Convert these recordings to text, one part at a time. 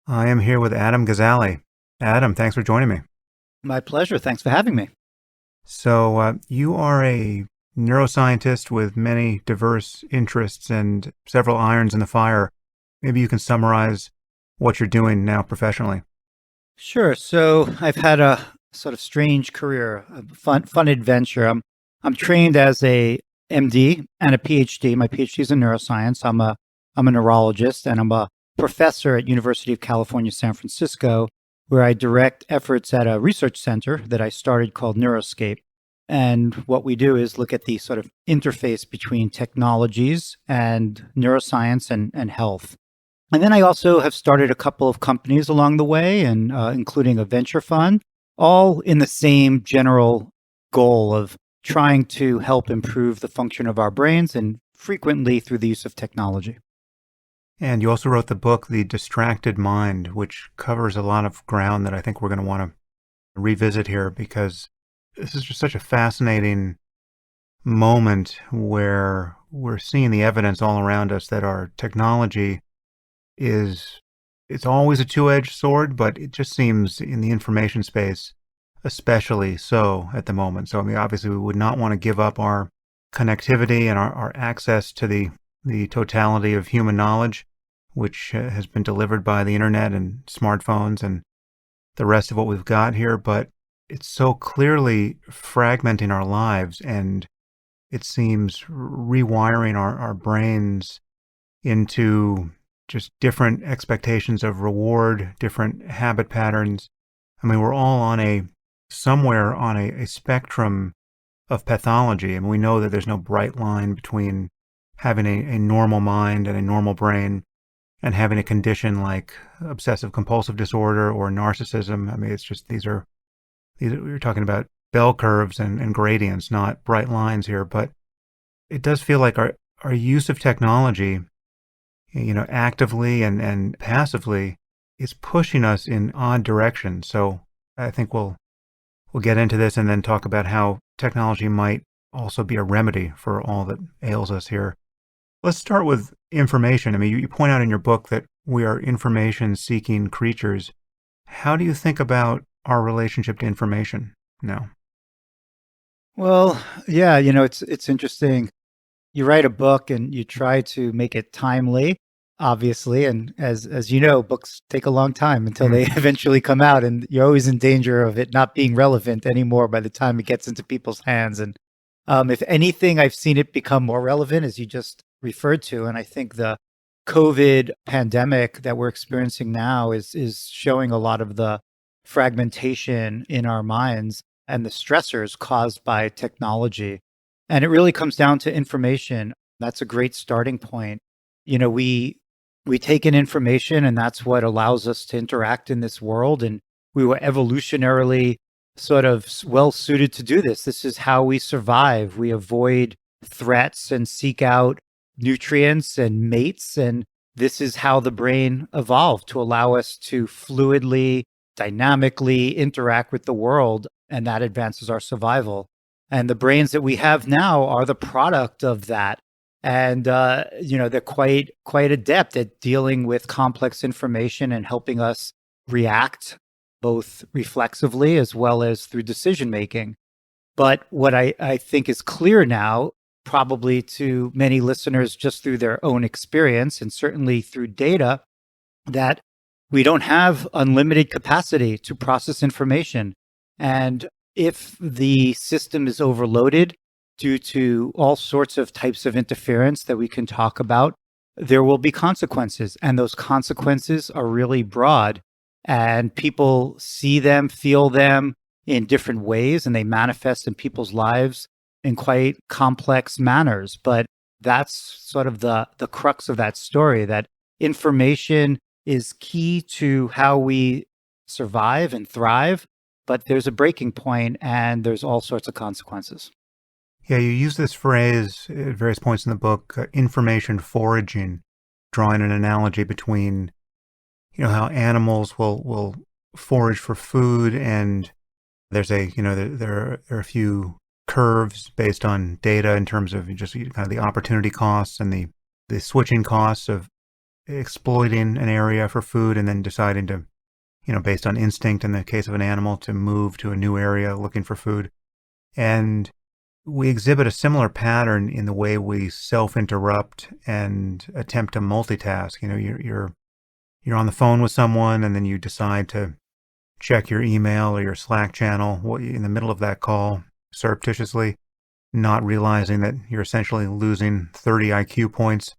I am here with Adam Gazzaley. Adam, thanks for joining me. My pleasure. Thanks for having me. You are a neuroscientist with many diverse interests and several irons in the fire. Maybe you can summarize what you're doing now professionally. Sure. So I've had a sort of strange career, a fun adventure. I'm trained as a MD and a PhD. My PhD is in neuroscience. I'm a neurologist and I'm a professor at University of California, San Francisco, where I direct efforts at a research center that I started called Neuroscape. And what we do is look at the sort of interface between technologies and neuroscience and health. And then I also have started a couple of companies along the way, and including a venture fund, all in the same general goal of trying to help improve the function of our brains, and frequently through the use of technology. And you also wrote the book, The Distracted Mind, which covers a lot of ground that I think we're going to want to revisit here because this is just such a fascinating moment where we're seeing the evidence all around us that our technology is it's always a two-edged sword, but it just seems in the information space especially so at the moment. So I mean, obviously we would not want to give up our connectivity and our access to the totality of human knowledge, which has been delivered by the internet and smartphones and the rest of what we've got here. But it's so clearly fragmenting our lives, and it seems rewiring our brains into just different expectations of reward, different habit patterns. I mean, we're all somewhere on a spectrum of pathology. And we know that there's no bright line between having a normal mind and a normal brain and having a condition like obsessive compulsive disorder or narcissism. I mean, it's just, we're talking about bell curves and gradients, not bright lines here. But it does feel like our use of technology, actively and passively, is pushing us in odd directions. So I think we'll get into this and then talk about how technology might also be a remedy for all that ails us here. Let's start with information. I mean, you point out in your book that we are information-seeking creatures. How do you think about our relationship to information now? Well, yeah, it's interesting. You write a book and you try to make it timely, obviously, and as you know, books take a long time until they eventually come out, and you're always in danger of it not being relevant anymore by the time it gets into people's hands. And if anything, I've seen it become more relevant, as you just referred to, and I think the COVID pandemic that we're experiencing now is showing a lot of the fragmentation in our minds and the stressors caused by technology. And it really comes down to information. That's a great starting point. We take in information, and that's what allows us to interact in this world. And we were evolutionarily sort of well suited to do this. This is how we survive. We avoid threats and seek out nutrients and mates. And this is how the brain evolved, to allow us to fluidly, dynamically interact with the world. And that advances our survival. And the brains that we have now are the product of that. And they're quite adept at dealing with complex information and helping us react both reflexively as well as through decision making. But what I think is clear now, probably to many listeners just through their own experience and certainly through data, that we don't have unlimited capacity to process information. And if the system is overloaded due to all sorts of types of interference that we can talk about, there will be consequences. And those consequences are really broad. And people see them, feel them in different ways, and they manifest in people's lives in quite complex manners. But that's sort of the crux of that story, that information is key to how we survive and thrive. But there's a breaking point, and there's all sorts of consequences. Yeah, you use this phrase at various points in the book, information foraging, drawing an analogy between, how animals will forage for food, and there's there are a few curves based on data in terms of just kind of the opportunity costs and the switching costs of exploiting an area for food and then deciding to, based on instinct in the case of an animal, to move to a new area looking for food. And we exhibit a similar pattern in the way we self-interrupt and attempt to multitask. You're on the phone with someone and then you decide to check your email or your Slack channel in the middle of that call surreptitiously, not realizing that you're essentially losing 30 IQ points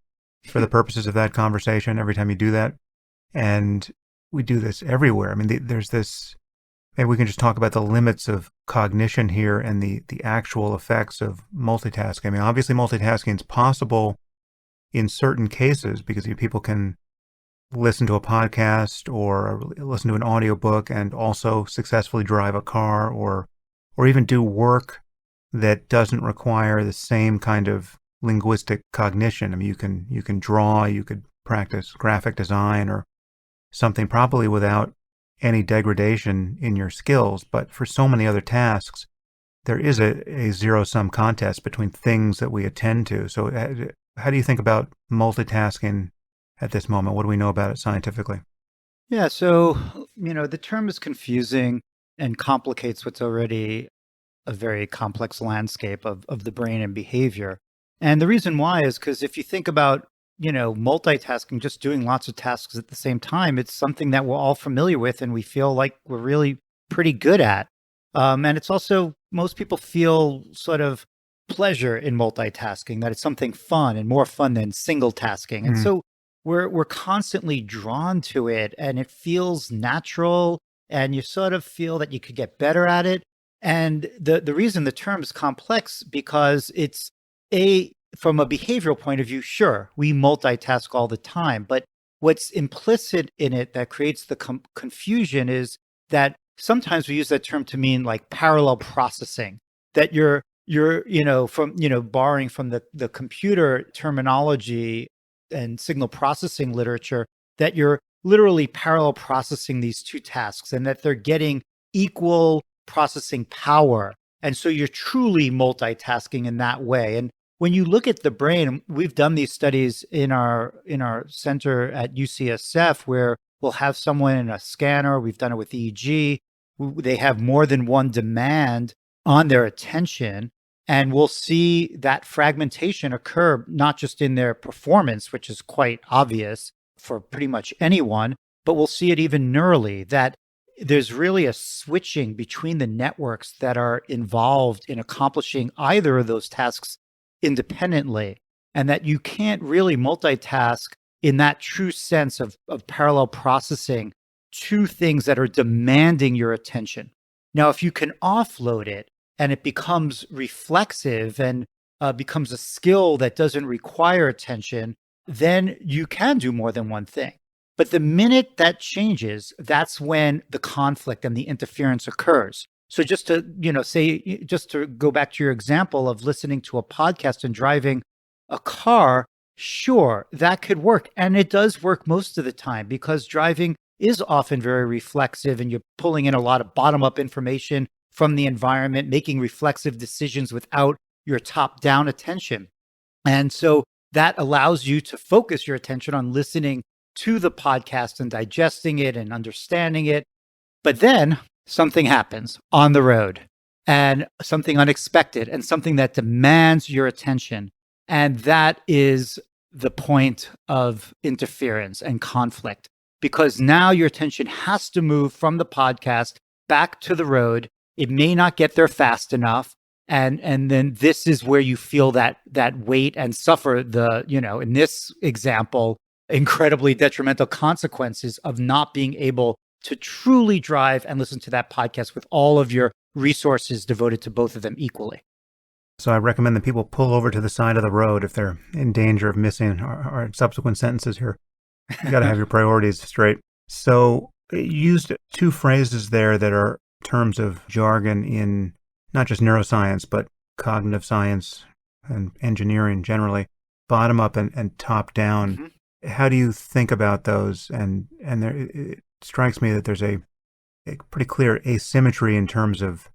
for the purposes of that conversation every time you do that. And we do this everywhere. I mean, there's this, maybe we can just talk about the limits of cognition here and the actual effects of multitasking. I mean, obviously multitasking is possible in certain cases because people can listen to a podcast or listen to an audiobook and also successfully drive a car or even do work that doesn't require the same kind of linguistic cognition. I mean, you can draw, you could practice graphic design or something probably without any degradation in your skills. But for so many other tasks, there is a zero-sum contest between things that we attend to. So how do you think about multitasking at this moment? What do we know about it scientifically? Yeah, so, the term is confusing and complicates what's already a very complex landscape of the brain and behavior. And the reason why is because if you think about, multitasking, just doing lots of tasks at the same time, it's something that we're all familiar with and we feel like we're really pretty good at. And it's also, most people feel sort of pleasure in multitasking, that it's something fun and more fun than single tasking. And so we're constantly drawn to it and it feels natural and you sort of feel that you could get better at it. And the reason the term is complex because it's from a behavioral point of view, sure, we multitask all the time, but what's implicit in it that creates the confusion is that sometimes we use that term to mean like parallel processing, that you're borrowing from the computer terminology and signal processing literature, that you're literally parallel processing these two tasks and that they're getting equal processing power. And so you're truly multitasking in that way. And when you look at the brain, we've done these studies in our center at UCSF where we'll have someone in a scanner. We've done it with EEG. They have more than one demand on their attention. And we'll see that fragmentation occur not just in their performance, which is quite obvious for pretty much anyone, but we'll see it even neurally, that there's really a switching between the networks that are involved in accomplishing either of those tasks independently, and that you can't really multitask in that true sense of parallel processing two things that are demanding your attention. Now, if you can offload it and it becomes reflexive and becomes a skill that doesn't require attention, then you can do more than one thing. But the minute that changes, that's when the conflict and the interference occurs. So just to, just to go back to your example of listening to a podcast and driving a car, sure, that could work. And it does work most of the time because driving is often very reflexive and you're pulling in a lot of bottom-up information from the environment, making reflexive decisions without your top-down attention. And so that allows you to focus your attention on listening to the podcast and digesting it and understanding it. But then something happens on the road and something unexpected and something that demands your attention. And that is the point of interference and conflict, because now your attention has to move from the podcast back to the road. It may not get there fast enough. And then this is where you feel that weight and suffer the, in this example, incredibly detrimental consequences of not being able to truly drive and listen to that podcast with all of your resources devoted to both of them equally. So I recommend that people pull over to the side of the road if they're in danger of missing our subsequent sentences here. You got to have your priorities straight. So you used two phrases there that are terms of jargon in not just neuroscience, but cognitive science and engineering generally, bottom up and top down. Mm-hmm. How do you think about those? And it strikes me that there's a pretty clear asymmetry in terms of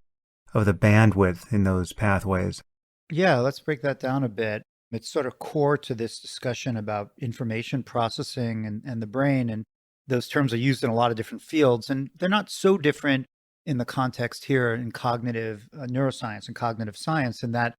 the bandwidth in those pathways. Yeah, let's break that down a bit. It's sort of core to this discussion about information processing and the brain. And those terms are used in a lot of different fields, and they're not so different in the context here in cognitive neuroscience and cognitive science, in that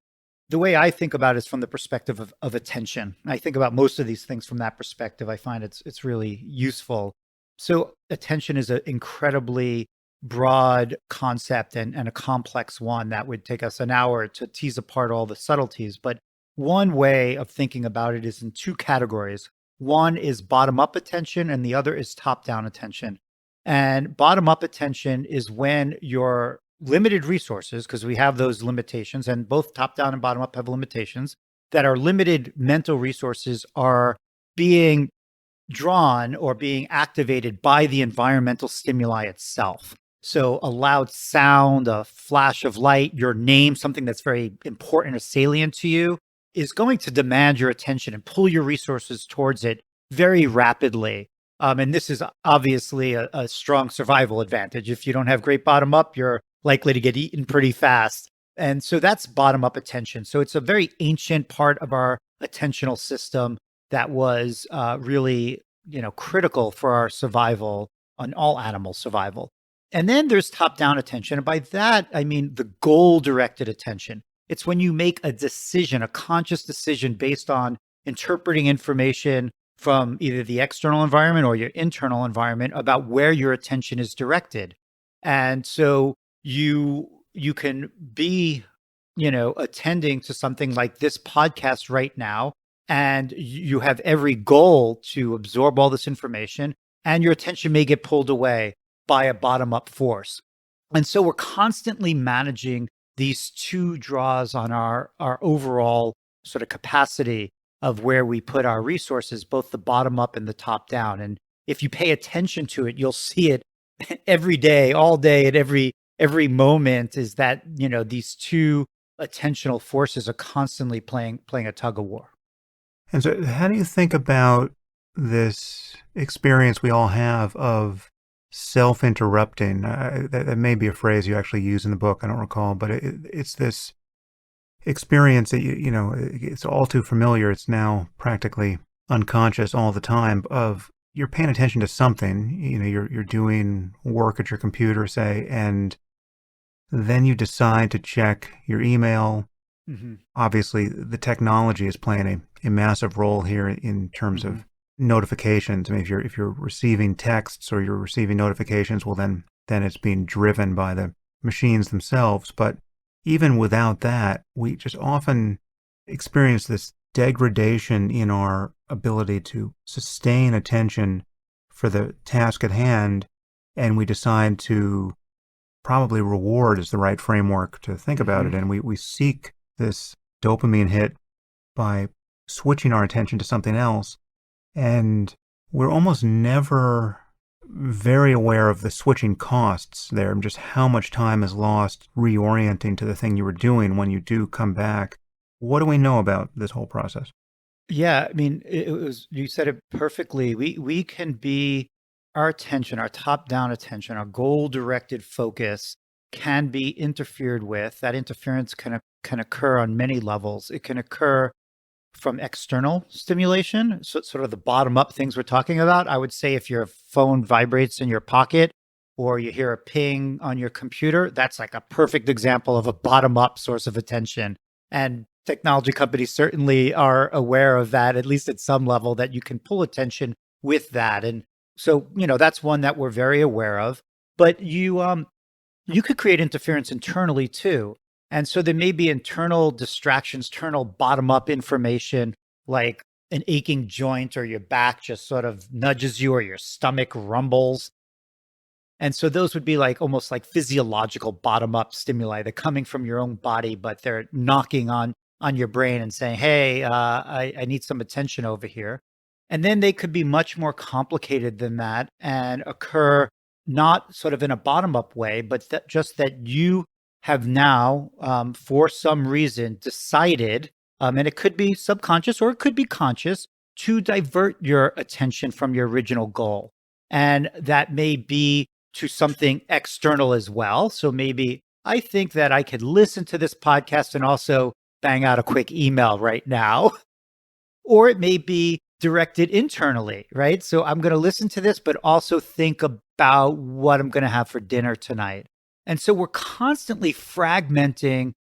the way I think about it is from the perspective of attention. I think about most of these things from that perspective. I find it's really useful. So attention is an incredibly broad concept and a complex one that would take us an hour to tease apart all the subtleties. But one way of thinking about it is in two categories. One is bottom up attention, and the other is top down attention. And bottom up attention is when your limited resources, because we have those limitations, and both top down and bottom up have limitations, that our limited mental resources are being drawn or being activated by the environmental stimuli itself. So a loud sound, a flash of light, your name, something that's very important or salient to you, is going to demand your attention and pull your resources towards it very rapidly. And this is obviously a strong survival advantage. If you don't have great bottom up, you're likely to get eaten pretty fast. And so that's bottom up attention. So it's a very ancient part of our attentional system that was really, critical for our survival, on all animal survival. And then there's top down attention. And by that, I mean the goal directed attention. It's when you make a decision, a conscious decision based on interpreting information from either the external environment or your internal environment about where your attention is directed. And so you can be, attending to something like this podcast right now, and you have every goal to absorb all this information, and your attention may get pulled away by a bottom up force. And so we're constantly managing these two draws on our overall sort of capacity of where we put our resources, both the bottom up and the top down. And if you pay attention to it, you'll see it every day, all day, at every moment, is that, these two attentional forces are constantly playing a tug of war. And so how do you think about this experience we all have of self-interrupting? That may be a phrase you actually use in the book. I don't recall, but it's this experience that, it's all too familiar. It's now practically unconscious all the time, of you're paying attention to something, you're doing work at your computer, say, and then you decide to check your email. Mm-hmm. Obviously, the technology is playing a massive role here in terms Mm-hmm. of notifications. I mean, if you're receiving texts or you're receiving notifications, well, then it's being driven by the machines themselves. But even without that, we just often experience this degradation in our ability to sustain attention for the task at hand, and we decide to, probably reward is the right framework to think about it, and we seek this dopamine hit by switching our attention to something else, and we're almost never very aware of the switching costs there, and just how much time is lost reorienting to the thing you were doing when you do come back. What do we know about this whole process? Yeah, I mean, you said it perfectly. We can be, our attention, our top-down attention, our goal-directed focus can be interfered with. That interference can occur on many levels. It can occur from external stimulation, so sort of the bottom-up things we're talking about. I would say if your phone vibrates in your pocket or you hear a ping on your computer, that's like a perfect example of a bottom-up source of attention. And technology companies certainly are aware of that, at least at some level, that you can pull attention with that. And so, that's one that we're very aware of. But you could create interference internally too. And so there may be internal distractions, internal bottom-up information, like an aching joint or your back just sort of nudges you, or your stomach rumbles. And so those would be like almost like physiological bottom-up stimuli. They're coming from your own body, but they're knocking on your brain and saying, hey, I need some attention over here. And then they could be much more complicated than that and occur not sort of in a bottom-up way, but just that you have now, for some reason, decided, and it could be subconscious or it could be conscious, to divert your attention from your original goal. And that may be to something external as well. So maybe I think that I could listen to this podcast and also bang out a quick email right now. Or it may be directed internally, right? So I'm going to listen to this, but also think about what I'm going to have for dinner tonight. And so we're constantly fragmenting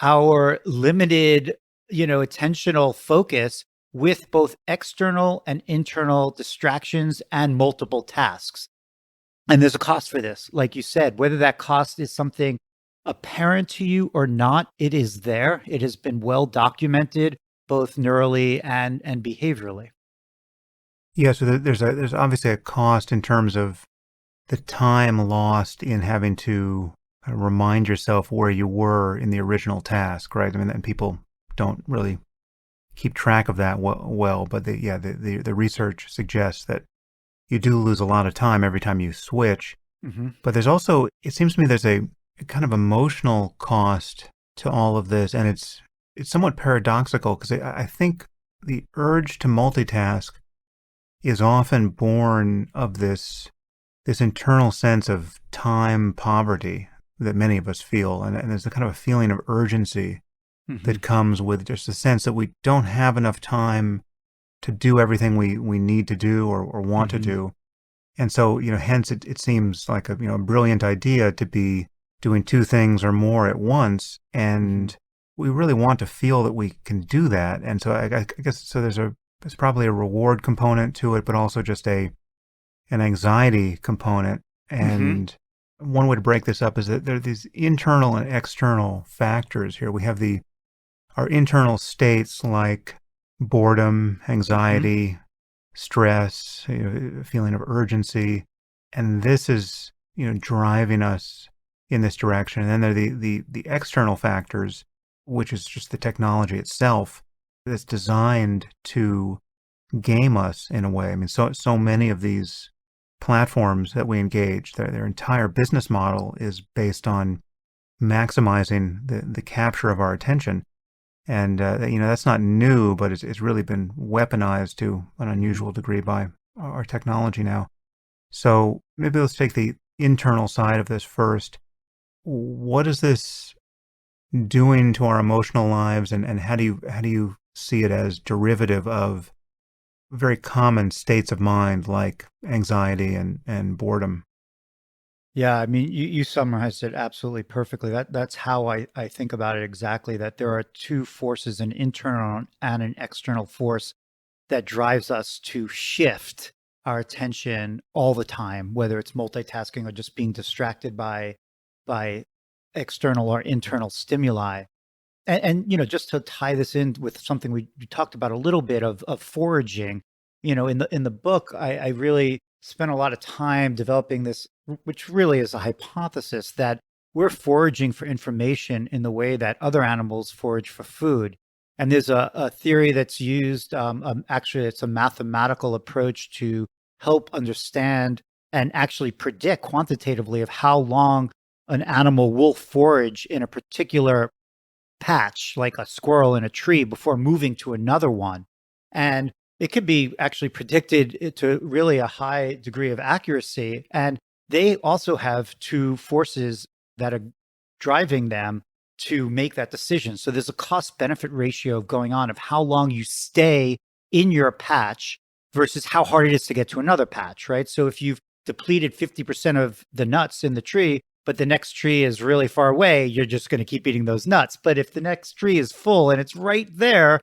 our limited, attentional focus with both external and internal distractions and multiple tasks. And there's a cost for this. Like you said, whether that cost is something apparent to you or not, it is there. It has been well documented, both neurally and behaviorally. Yeah, so there's obviously a cost in terms of the time lost in having to remind yourself where you were in the original task, right? I mean, and people don't really keep track of that well, but the research suggests that you do lose a lot of time every time you switch. Mm-hmm. But there's also, it seems to me, there's a kind of emotional cost to all of this, and it's somewhat paradoxical because I think the urge to multitask is often born of this internal sense of time poverty that many of us feel, and there's a kind of a feeling of urgency Mm-hmm. that comes with just a sense that we don't have enough time to do everything we need to do or want to Mm-hmm. do. And so, hence it seems like a brilliant idea to be doing two things or more at once. Mm-hmm. And we really want to feel that we can do that. And so I guess, so there's probably a reward component to it, but also just an anxiety component. Mm-hmm. And one way to break this up is that there are these internal and external factors here. We have our internal states like boredom, Mm-hmm. anxiety, stress, a feeling of urgency, and this is driving us in this direction. And then there are the external factors, which is just the technology itself that's designed to game us in a way. I mean, so many of these platforms that we engage, their entire business model is based on maximizing the capture of our attention. And, that's not new, but it's really been weaponized to an Mm-hmm. unusual degree by our technology now. So maybe let's take the internal side of this first. What is this doing to our emotional lives, and how do you see it as derivative of very common states of mind like anxiety and boredom? Yeah, I mean, you summarized it absolutely perfectly. That's how I think about it exactly, that there are two forces, an internal and an external force that drives us to shift our attention all the time, whether it's multitasking or just being distracted by external or internal stimuli. And just to tie this in with something we talked about a little bit of foraging, in the book, I really spent a lot of time developing this, which really is a hypothesis that we're foraging for information in the way that other animals forage for food. And there's a theory that's used. Actually, it's a mathematical approach to help understand and actually predict quantitatively of how long an animal will forage in a particular patch, like a squirrel in a tree, before moving to another one. And it could be actually predicted to really a high degree of accuracy. And they also have two forces that are driving them to make that decision. So there's a cost benefit ratio going on of how long you stay in your patch versus how hard it is to get to another patch, right? So if you've depleted 50% of the nuts in the tree, but the next tree is really far away, you're just going to keep eating those nuts. But if the next tree is full and it's right there,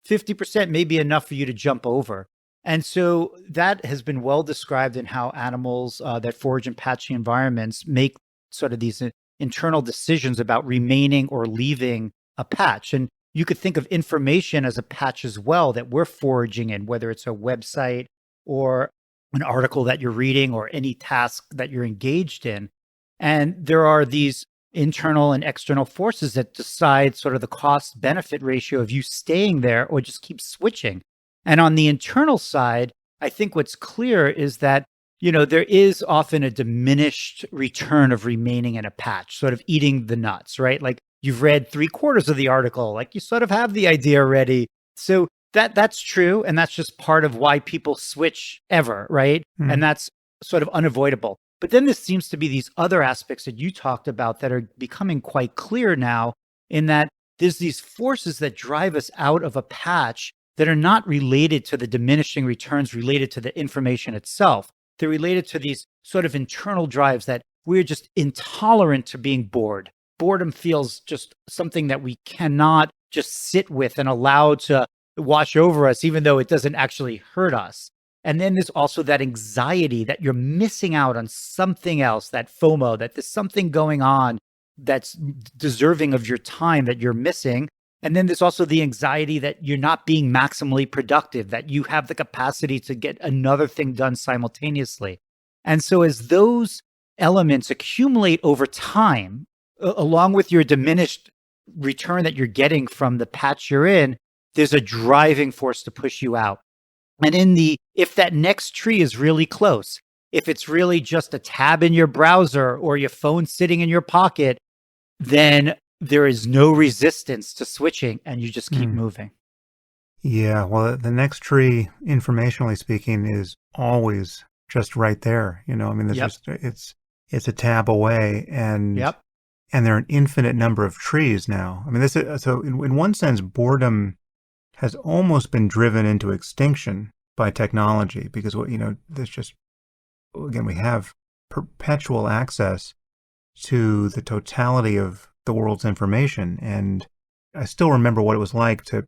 50% may be enough for you to jump over. And so that has been well described in how animals that forage in patchy environments make sort of these internal decisions about remaining or leaving a patch. And you could think of information as a patch as well that we're foraging in, whether it's a website or an article that you're reading or any task that you're engaged in. And there are these internal and external forces that decide sort of the cost benefit ratio of you staying there or just keep switching. And on the internal side, I think what's clear is that, there is often a diminished return of remaining in a patch, sort of eating the nuts, right? Like you've read three-quarters of the article, like you sort of have the idea already. So that's true. And that's just part of why people switch ever, right? And Mm. that's sort of unavoidable. But then there seems to be these other aspects that you talked about that are becoming quite clear now, in that there's these forces that drive us out of a patch that are not related to the diminishing returns related to the information itself. They're related to these sort of internal drives that we're just intolerant to being bored. Boredom feels just something that we cannot just sit with and allow to wash over us, even though it doesn't actually hurt us. And then there's also that anxiety that you're missing out on something else, that FOMO, that there's something going on that's deserving of your time that you're missing. And then there's also the anxiety that you're not being maximally productive, that you have the capacity to get another thing done simultaneously. And so as those elements accumulate over time, along with your diminished return that you're getting from the patch you're in, there's a driving force to push you out. And if that next tree is really close, if it's really just a tab in your browser or your phone sitting in your pocket, then there is no resistance to switching and you just keep moving. Yeah, well, the next tree, informationally speaking, is always just right there. I mean, there's just it's a tab away, and there are an infinite number of trees now. I mean, so in one sense, boredom has almost been driven into extinction by technology because there's just, again, we have perpetual access to the totality of the world's information. And I still remember what it was like to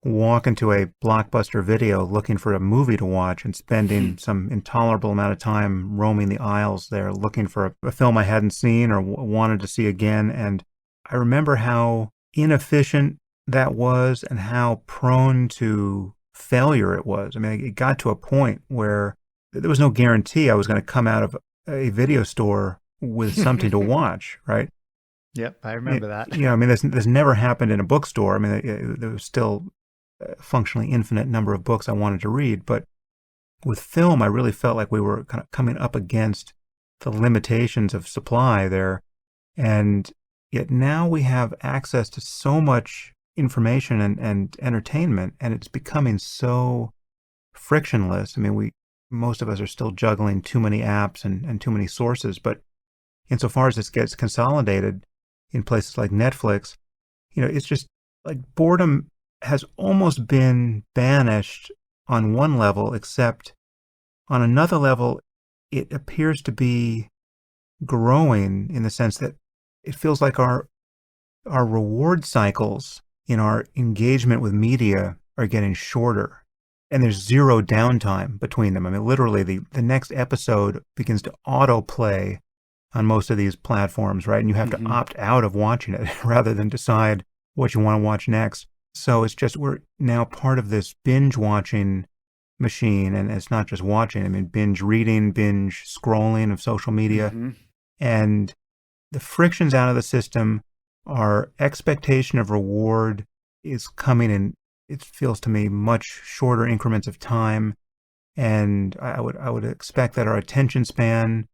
walk into a Blockbuster Video looking for a movie to watch and spending some intolerable amount of time roaming the aisles there looking for a film I hadn't seen or wanted to see again. And I remember how inefficient that was and how prone to failure it was. I mean, it got to a point where there was no guarantee I was going to come out of a video store with something to watch, right? Yep, I remember that. I mean, this never happened in a bookstore. I mean, there was still a functionally infinite number of books I wanted to read, but with film, I really felt like we were kind of coming up against the limitations of supply there. And yet now we have access to so much information and entertainment, and it's becoming so frictionless. I mean, most of us are still juggling too many apps and too many sources, but insofar as this gets consolidated in places like Netflix, it's just like boredom has almost been banished on one level, except on another level, it appears to be growing in the sense that it feels like our reward cycles in our engagement with media are getting shorter, and there's zero downtime between them. I mean, literally, the next episode begins to autoplay on most of these platforms, right? And you have to opt out of watching it rather than decide what you want to watch next. So it's just, we're now part of this binge watching machine, and it's not just watching. I mean, binge reading, binge scrolling of social media, and the frictions out of the system. Our expectation of reward is coming in, it feels to me, much shorter increments of time. And I would expect that our attention span,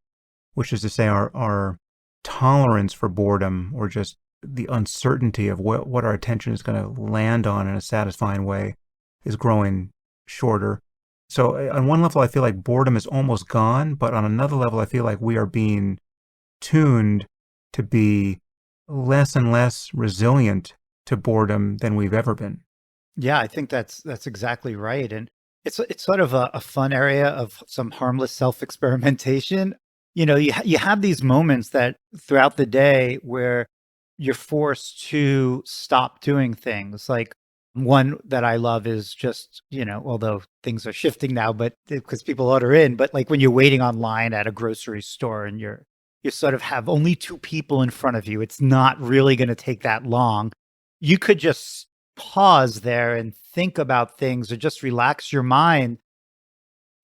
which is to say our tolerance for boredom, or just the uncertainty of what our attention is going to land on in a satisfying way, is growing shorter. So on one level, I feel like boredom is almost gone, but on another level, I feel like we are being tuned to be less and less resilient to boredom than we've ever been. Yeah, I think that's exactly right. And it's sort of a fun area of some harmless self-experimentation. You have these moments that throughout the day where you're forced to stop doing things. Like one that I love is just, although things are shifting now, but because people order in, but like when you're waiting online at a grocery store and you sort of have only two people in front of you, it's not really going to take that long. You could just pause there and think about things or just relax your mind.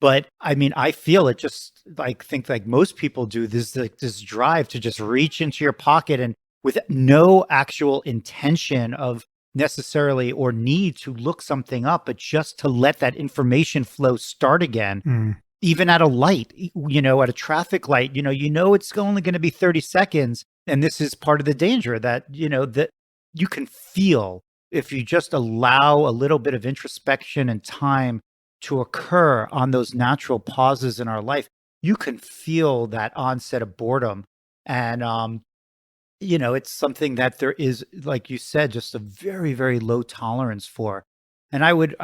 But I mean, I feel it just think like most people do, this drive to just reach into your pocket and with no actual intention of necessarily or need to look something up, but just to let that information flow start again. Even at a light, at a traffic light, it's only going to be 30 seconds. And this is part of the danger that, that you can feel if you just allow a little bit of introspection and time to occur on those natural pauses in our life, you can feel that onset of boredom. And it's something that there is, like you said, just a very, very low tolerance for. And I would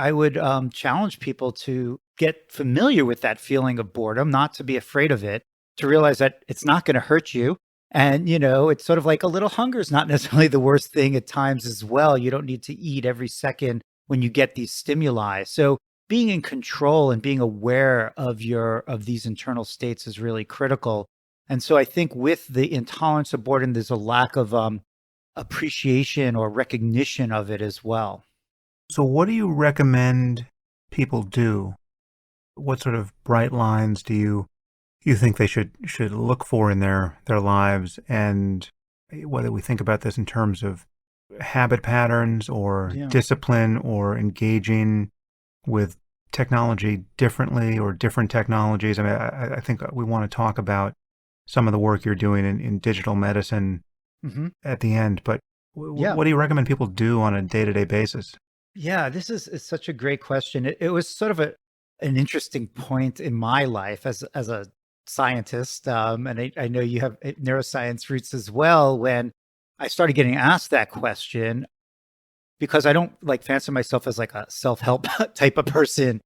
challenge people to get familiar with that feeling of boredom, not to be afraid of it, to realize that it's not going to hurt you. And, it's sort of like a little hunger is not necessarily the worst thing at times as well. You don't need to eat every second when you get these stimuli. So being in control and being aware of these internal states is really critical. And so I think with the intolerance of boredom, there's a lack of appreciation or recognition of it as well. So what do you recommend people do? What sort of bright lines do you think they should look for in their lives? And whether we think about this in terms of habit patterns or Yeah. discipline or engaging with technology differently or different technologies. I mean, I think we want to talk about some of the work you're doing in digital medicine Hmm. at the end, but Yeah. what do you recommend people do on a day-to-day basis? Yeah. This is such a great question. It was sort of an interesting point in my life as a scientist. And I know you have neuroscience roots as well. When I started getting asked that question, because I don't like fancy myself as like a self-help type of person,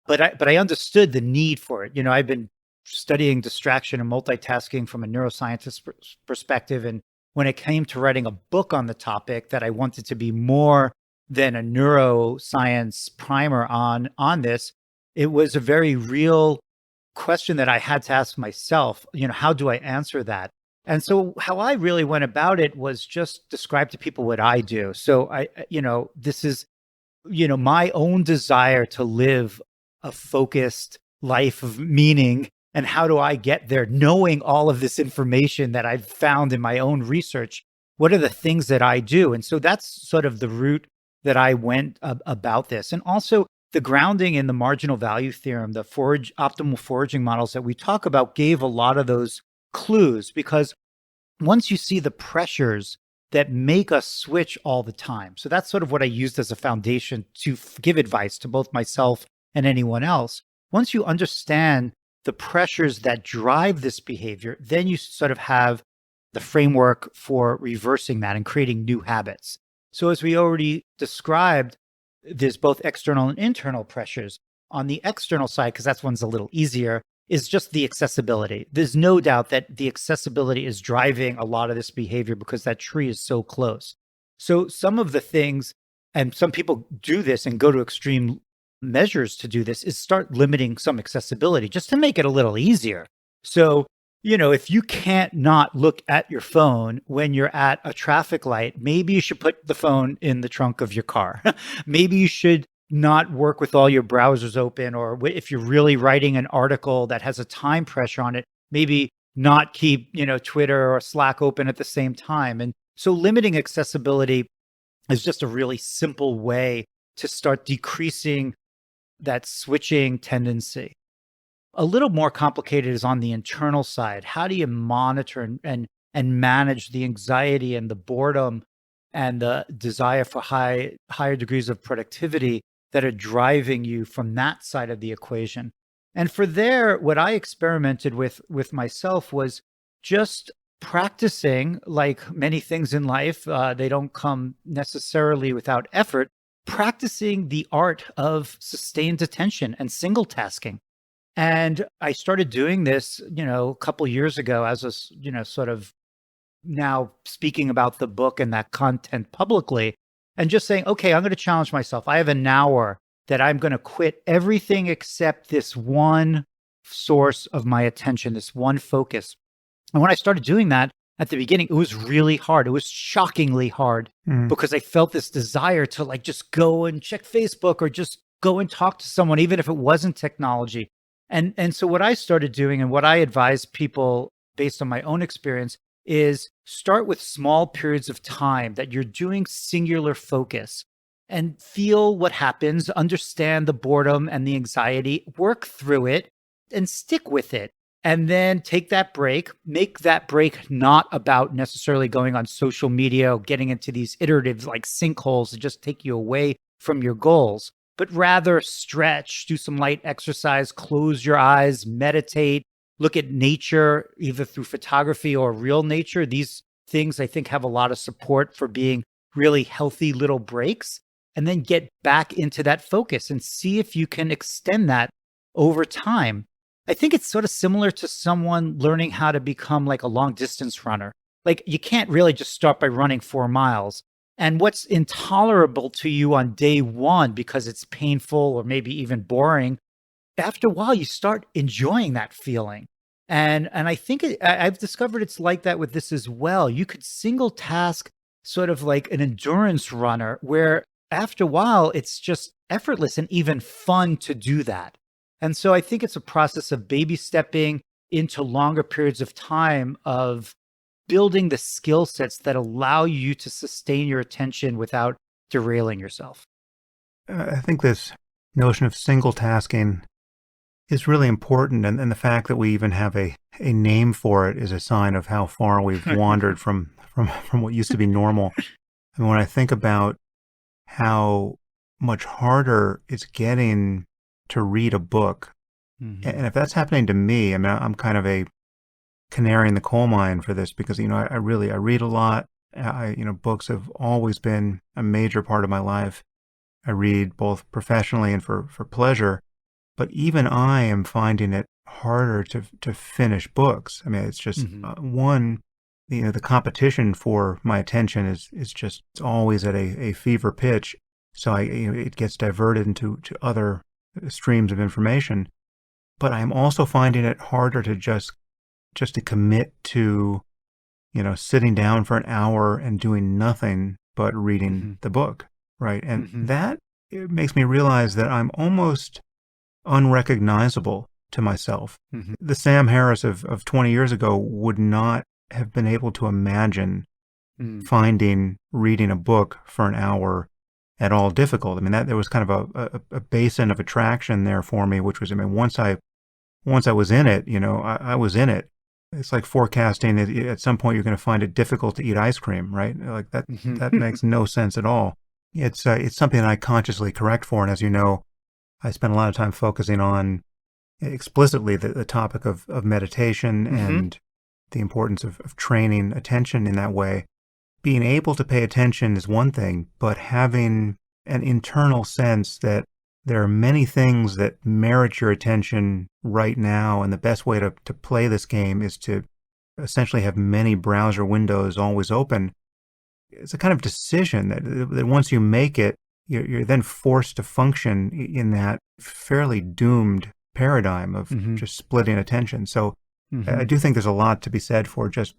but I understood the need for it. I've been studying distraction and multitasking from a neuroscientist perspective, and when it came to writing a book on the topic, that I wanted to be more than a neuroscience primer on this, it was a very real question that I had to ask myself. How do I answer that? And so how I really went about it was just describe to people what I do. So this is my own desire to live a focused life of meaning. And how do I get there? Knowing all of this information that I've found in my own research, what are the things that I do? And so that's sort of the route that I went about this. And also the grounding in the marginal value theorem, the optimal foraging models that we talk about gave a lot of those clues, because once you see the pressures that make us switch all the time. So that's sort of what I used as a foundation to give advice to both myself and anyone else. Once you understand the pressures that drive this behavior, then you sort of have the framework for reversing that and creating new habits. So as we already described, there's both external and internal pressures. On the external side, because that's one's a little easier, is just the accessibility. There's no doubt that the accessibility is driving a lot of this behavior because that tree is so close. So some of the things, and some people do this and go to extreme measures to do this, is start limiting some accessibility just to make it a little easier. So, if you can't not look at your phone when you're at a traffic light, maybe you should put the phone in the trunk of your car. Maybe you should not work with all your browsers open, or if you're really writing an article that has a time pressure on it, maybe not keep, Twitter or Slack open at the same time. And so limiting accessibility is just a really simple way to start decreasing that switching tendency. A little more complicated is on the internal side. How do you monitor and manage the anxiety and the boredom and the desire for higher degrees of productivity that are driving you from that side of the equation? And for there, what I experimented with myself was just practicing. Like many things in life, they don't come necessarily without effort. Practicing the art of sustained attention and single tasking. And I started doing this, a couple years ago as a, sort of now speaking about the book and that content publicly, and just saying, okay, I'm going to challenge myself. I have an hour that I'm going to quit everything except this one source of my attention, this one focus. And when I started doing that at the beginning, it was really hard. It was shockingly hard Mm. because I felt this desire to like just go and check Facebook or just go and talk to someone, even if it wasn't technology. And so what I started doing and what I advise people based on my own experience is start with small periods of time that you're doing singular focus and feel what happens, understand the boredom and the anxiety, work through it and stick with it. And then take that break, make that break not about necessarily going on social media or getting into these iterative like sinkholes that just take you away from your goals, but rather stretch, do some light exercise, close your eyes, meditate, look at nature, either through photography or real nature. These things I think have a lot of support for being really healthy little breaks, and then get back into that focus and see if you can extend that over time. I think it's sort of similar to someone learning how to become like a long distance runner. Like you can't really just start by running 4 miles. And what's intolerable to you on day one because it's painful or maybe even boring, after a while you start enjoying that feeling. And I think I've discovered it's like that with this as well. You could single task sort of like an endurance runner where after a while it's just effortless and even fun to do that. And so I think it's a process of baby stepping into longer periods of time of building the skill sets that allow you to sustain your attention without derailing yourself. I think this notion of single tasking is really important, and the fact that we even have a name for it is a sign of how far we've wandered from what used to be normal. And when I think about how much harder it's getting to read a book, and if that's happening to me, I mean, I'm kind of a canary in the coal mine for this because, I read a lot. Books have always been a major part of my life. I read both professionally and for pleasure. But even I am finding it harder to finish books. I mean, it's just the competition for my attention is just it's always at a fever pitch. So it gets diverted into other streams of information. But I'm also finding it harder to just to commit to, sitting down for an hour and doing nothing but reading the book, right? And that it makes me realize that I'm almost unrecognizable to myself. The Sam Harris of 20 years ago would not have been able to imagine finding reading a book for an hour at all difficult. I mean, that there was kind of a basin of attraction there for me, which was, I mean, once I was in it, I was in it. It's like forecasting at some point you're going to find it difficult to eat ice cream, right? Like that makes no sense at all. It's something that I consciously correct for. And as you know, I spend a lot of time focusing on explicitly the topic of meditation and the importance of training attention in that way. Being able to pay attention is one thing, but having an internal sense that there are many things that merit your attention right now, and the best way to play this game is to essentially have many browser windows always open. It's a kind of decision that once you make it, you're then forced to function in that fairly doomed paradigm of just splitting attention. So I do think there's a lot to be said for just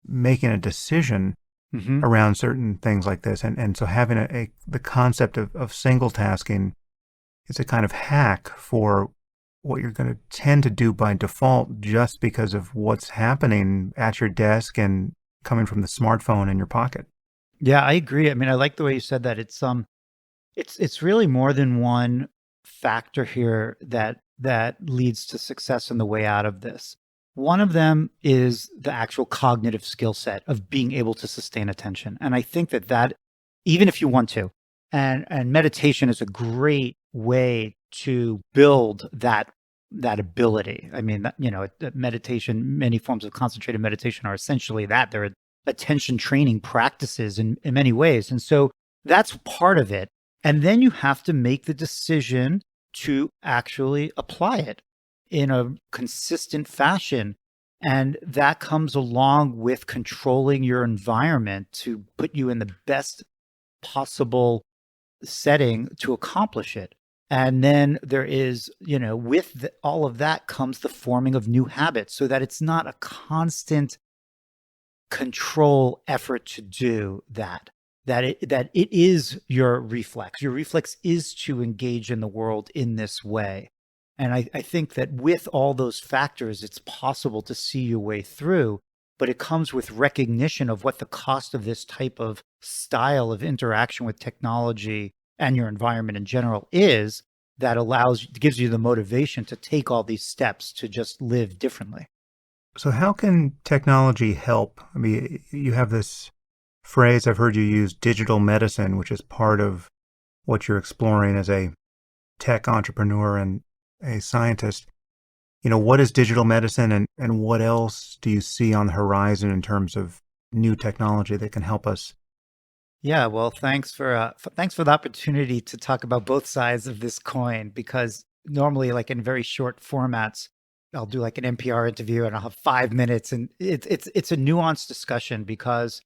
making a decision around certain things like this. And so having the concept of single tasking is a kind of hack for what you're going to tend to do by default just because of what's happening at your desk and coming from the smartphone in your pocket. Yeah, I agree. I mean, I like the way you said that. It's really more than one factor here that leads to success in the way out of this. One of them is the actual cognitive skill set of being able to sustain attention. And I think that even if you want to, and meditation is a great way to build that ability. I mean, meditation, many forms of concentrated meditation are essentially that. They're attention training practices in many ways. And so that's part of it. And then you have to make the decision to actually apply it in a consistent fashion. And that comes along with controlling your environment to put you in the best possible setting to accomplish it. And then there is, with all of that comes the forming of new habits so that it's not a constant control effort to do that it is your reflex. Your reflex is to engage in the world in this way. And I think that with all those factors, it's possible to see your way through, but it comes with recognition of what the cost of this type of style of interaction with technology and your environment in general is, that gives you the motivation to take all these steps to just live differently. So how can technology help? I mean, you have this phrase I've heard you use, digital medicine, which is part of what you're exploring as a tech entrepreneur and a scientist. What is digital medicine and what else do you see on the horizon in terms of new technology that can help us. Yeah, well, thanks for the opportunity to talk about both sides of this coin, because normally, like in very short formats, I'll do like an NPR interview and I'll have 5 minutes, and it's a nuanced discussion because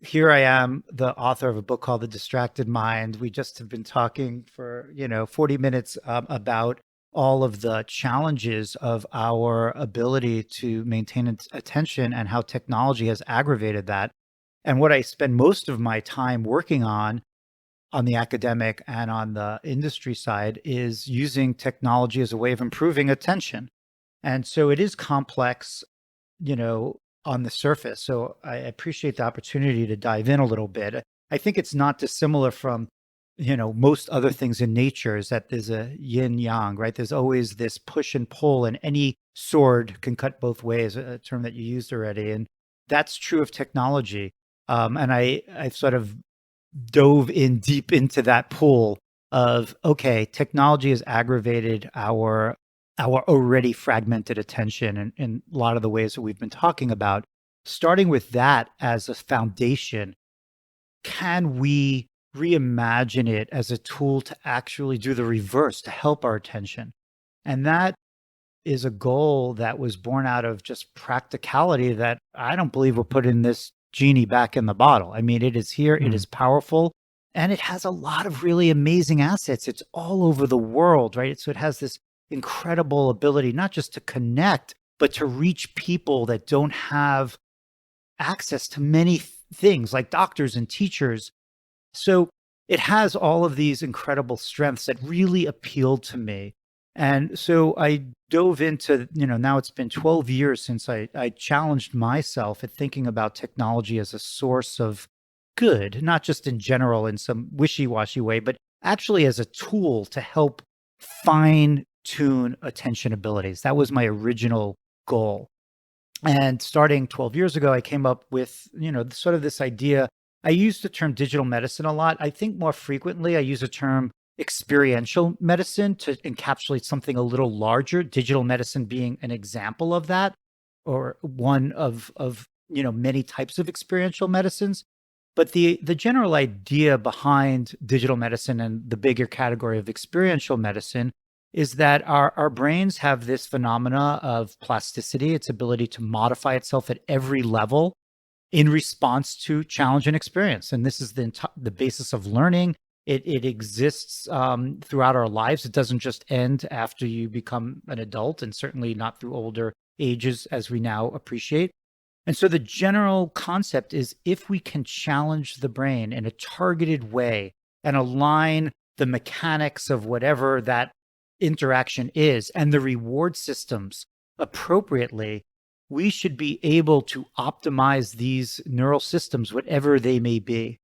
here I am, the author of a book called The Distracted Mind. We just have been talking for 40 minutes about all of the challenges of our ability to maintain attention and how technology has aggravated that. And what I spend most of my time working on the academic and on the industry side, is using technology as a way of improving attention. And so it is complex, on the surface. So I appreciate the opportunity to dive in a little bit. I think it's not dissimilar from, most other things in nature, is that there's a yin yang, right? There's always this push and pull, and any sword can cut both ways, a term that you used already. And that's true of technology. And I've sort of dove in deep into that pool of, okay, technology has aggravated our already fragmented attention in a lot of the ways that we've been talking about. Starting with that as a foundation, can we reimagine it as a tool to actually do the reverse, to help our attention? And that is a goal that was born out of just practicality that I don't believe we're putting this genie back in the bottle. I mean, it is here, it is powerful, and it has a lot of really amazing assets. It's all over the world, right? So it has this incredible ability not just to connect, but to reach people that don't have access to many things like doctors and teachers. So it has all of these incredible strengths that really appealed to me. And so I dove into, now it's been 12 years since I challenged myself at thinking about technology as a source of good, not just in general in some wishy-washy way, but actually as a tool to help fine tune attention abilities. That was my original goal. And starting 12 years ago, I came up with, sort of this idea. I use the term digital medicine a lot. I think more frequently I use a term experiential medicine to encapsulate something a little larger, digital medicine being an example of that, or one of many types of experiential medicines. But the general idea behind digital medicine and the bigger category of experiential medicine is that our brains have this phenomena of plasticity, its ability to modify itself at every level in response to challenge and experience. And this is the basis of learning. It exists throughout our lives. It doesn't just end after you become an adult, and certainly not through older ages as we now appreciate. And so the general concept is, if we can challenge the brain in a targeted way and align the mechanics of whatever that interaction is and the reward systems appropriately, we should be able to optimize these neural systems, whatever they may be.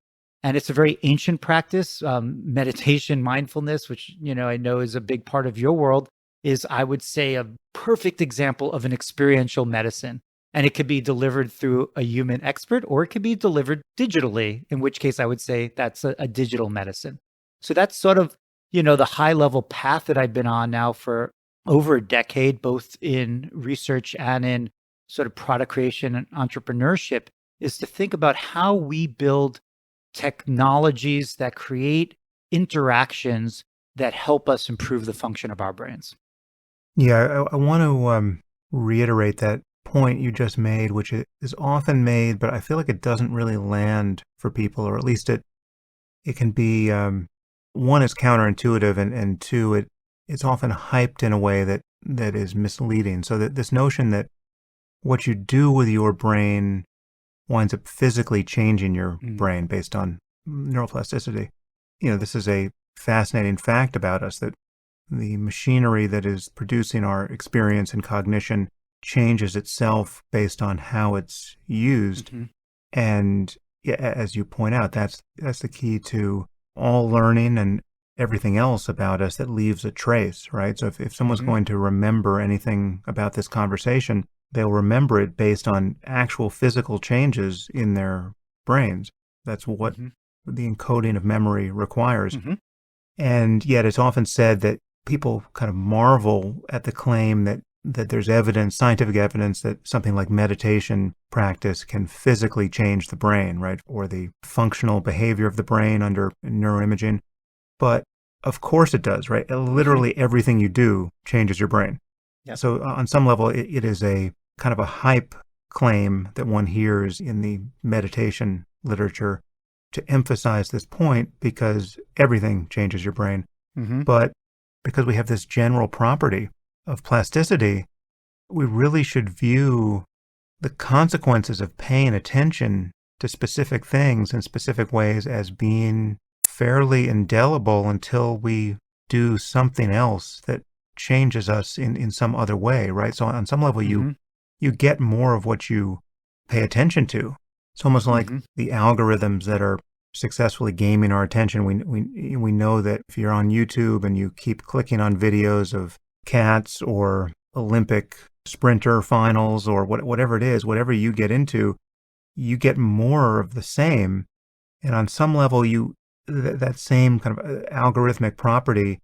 And it's a very ancient practice. Meditation, mindfulness, which I know is a big part of your world, is, I would say, a perfect example of an experiential medicine. And it could be delivered through a human expert, or it could be delivered digitally, in which case I would say that's a digital medicine. So that's sort of the high level path that I've been on now for over a decade, both in research and in sort of product creation and entrepreneurship, is to think about how we build technologies that create interactions that help us improve the function of our brains. Yeah, I want to reiterate that point you just made, which is often made, but I feel like it doesn't really land for people, or at least it can be, one, is counterintuitive, and two, it's often hyped in a way that is misleading. So that this notion that what you do with your brain winds up physically changing your brain based on neuroplasticity. This is a fascinating fact about us, that the machinery that is producing our experience and cognition changes itself based on how it's used. And yeah, as you point out, that's the key to all learning and everything else about us that leaves a trace, right? So if someone's going to remember anything about this conversation, they'll remember it based on actual physical changes in their brains. That's what the encoding of memory requires. And yet it's often said that people kind of marvel at the claim that that there's evidence, scientific evidence, that something like meditation practice can physically change the brain, right? Or the functional behavior of the brain under neuroimaging. But of course it does, right? Literally everything you do changes your brain. Yep. So on some level, it is a kind of a hype claim that one hears in the meditation literature to emphasize this point because everything changes your brain. Mm-hmm. But because we have this general property of plasticity, we really should view the consequences of paying attention to specific things in specific ways as being fairly indelible until we do something else that changes us in some other way, right? So on some level, you get more of what you pay attention to. It's almost like the algorithms that are successfully gaming our attention. We know that if you're on YouTube and you keep clicking on videos of cats or Olympic sprinter finals or whatever it is, whatever you get into, you get more of the same. And on some level, that same kind of algorithmic property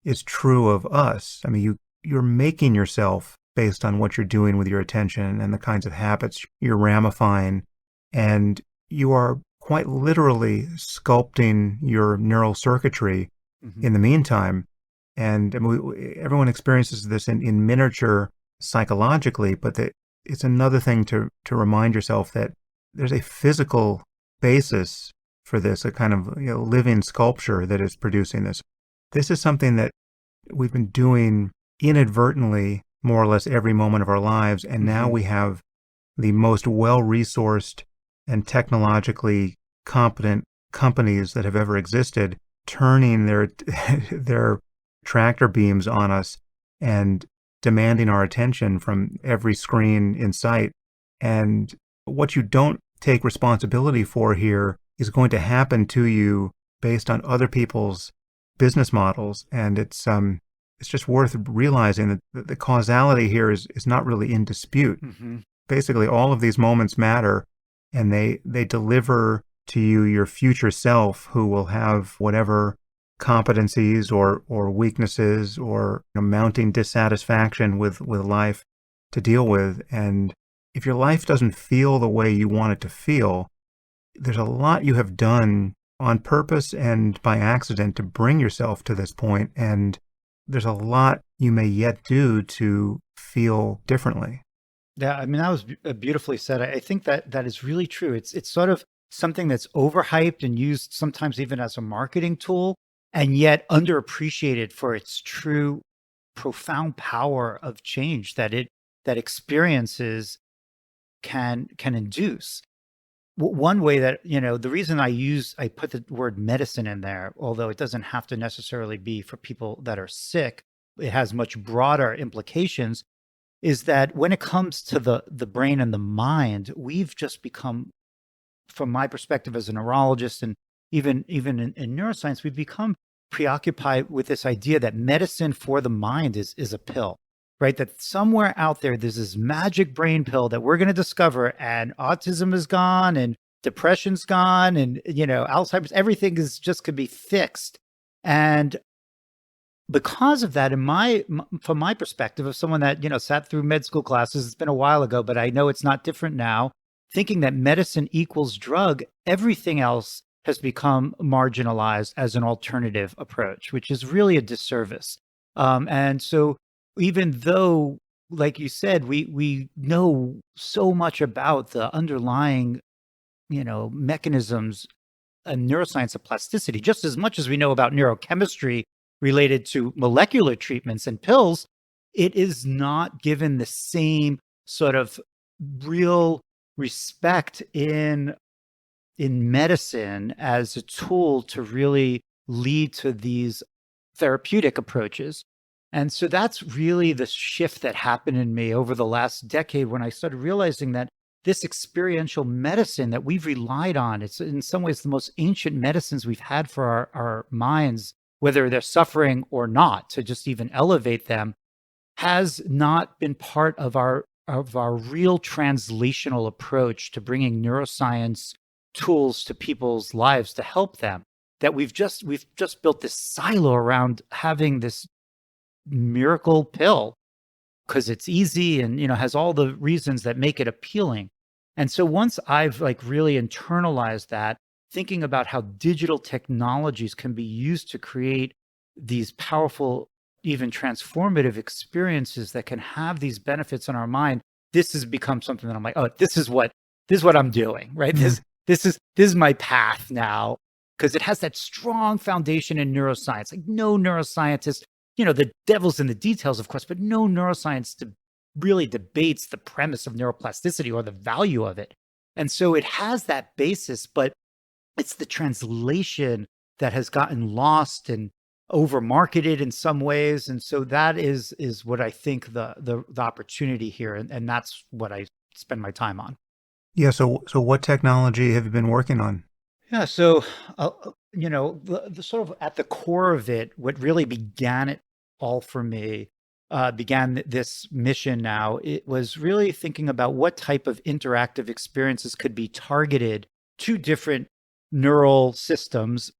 is true of us. I mean, you're making yourself based on what you're doing with your attention and the kinds of habits you're ramifying. And you are quite literally sculpting your neural circuitry in the meantime. And I mean, everyone experiences this in miniature psychologically, but it's another thing to remind yourself that there's a physical basis for this, a kind of living sculpture that is producing this. This is something that we've been doing inadvertently more or less every moment of our lives, and now we have the most well-resourced and technologically competent companies that have ever existed turning their tractor beams on us and demanding our attention from every screen in sight. And what you don't take responsibility for here is going to happen to you based on other people's business models. And it's just worth realizing that the causality here is not really in dispute. Basically, all of these moments matter, and they deliver to you your future self, who will have whatever competencies or weaknesses or mounting dissatisfaction with life to deal with. And if your life doesn't feel the way you want it to feel, there's a lot you have done on purpose and by accident to bring yourself to this point, and there's a lot you may yet do to feel differently. Yeah, I mean, that was beautifully said. I think that is really true. It's sort of something that's overhyped and used sometimes even as a marketing tool, and yet underappreciated for its true profound power of change that experiences can induce. One way that, the reason I put the word medicine in there, although it doesn't have to necessarily be for people that are sick, it has much broader implications, is that when it comes to the brain and the mind, we've just become, from my perspective as a neurologist and even in neuroscience, we've become preoccupied with this idea that medicine for the mind is a pill, right? That somewhere out there's this magic brain pill that we're going to discover, and autism is gone and depression's gone, and, Alzheimer's, everything is just could be fixed. And because of that, from my perspective of someone that, sat through med school classes, it's been a while ago, but I know it's not different now, thinking that medicine equals drug, everything else has become marginalized as an alternative approach, which is really a disservice. And so even though, like you said, we know so much about the underlying, mechanisms and neuroscience of plasticity, just as much as we know about neurochemistry related to molecular treatments and pills, it is not given the same sort of real respect in medicine as a tool to really lead to these therapeutic approaches. And so that's really the shift that happened in me over the last decade when I started realizing that this experiential medicine that we've relied on, it's in some ways the most ancient medicines we've had for our minds, whether they're suffering or not, to just even elevate them, has not been part of our real translational approach to bringing neuroscience tools to people's lives to help them. That we've just built this silo around having this miracle pill because it's easy and, has all the reasons that make it appealing. And so once I've like really internalized that, thinking about how digital technologies can be used to create these powerful, even transformative experiences that can have these benefits on our mind, this has become something that I'm like, oh, this is what I'm doing, right? Mhm. This is my path now, because it has that strong foundation in neuroscience. Like no neuroscientist, the devil's in the details, of course, but no neuroscience really debates the premise of neuroplasticity or the value of it. And so it has that basis, but it's the translation that has gotten lost and over marketed in some ways. And so that is what I think the opportunity here. And that's what I spend my time on. Yeah. So what technology have you been working on? Yeah. So, the sort of at the core of it, what really began it all for me, began this mission now, it was really thinking about what type of interactive experiences could be targeted to different neural systems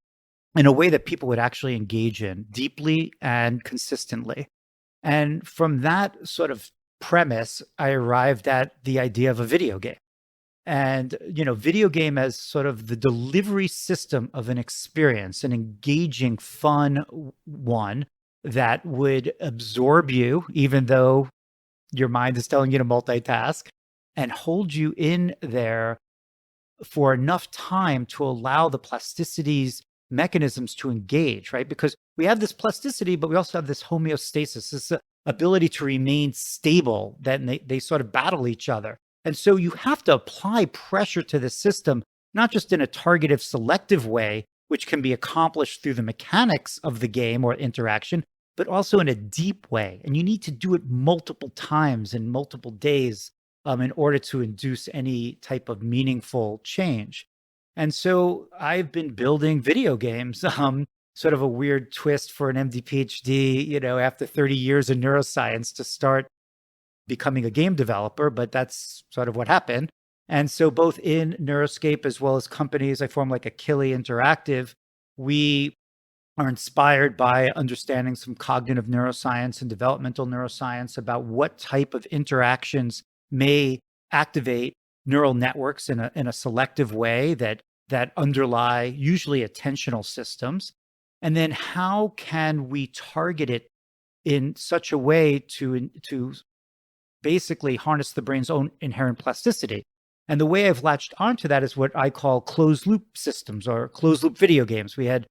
in a way that people would actually engage in deeply and consistently. And from that sort of premise, I arrived at the idea of a video game. And, video game as sort of the delivery system of an experience, an engaging, fun one that would absorb you, even though your mind is telling you to multitask, and hold you in there for enough time to allow the plasticities mechanisms to engage, right? Because we have this plasticity, but we also have this homeostasis, this ability to remain stable, that they sort of battle each other. And so you have to apply pressure to the system, not just in a targeted, selective way, which can be accomplished through the mechanics of the game or interaction, but also in a deep way. And you need to do it multiple times in multiple days in order to induce any type of meaningful change. And so I've been building video games, sort of a weird twist for an MD PhD, after 30 years in neuroscience to start becoming a game developer, but that's sort of what happened. And so both in Neuroscape as well as companies, I form like Achille Interactive. We are inspired by understanding some cognitive neuroscience and developmental neuroscience about what type of interactions may activate neural networks in a selective way that underlie usually attentional systems. And then how can we target it in such a way to basically harness the brain's own inherent plasticity? And the way I've latched onto that is what I call closed loop systems or closed loop video games. We had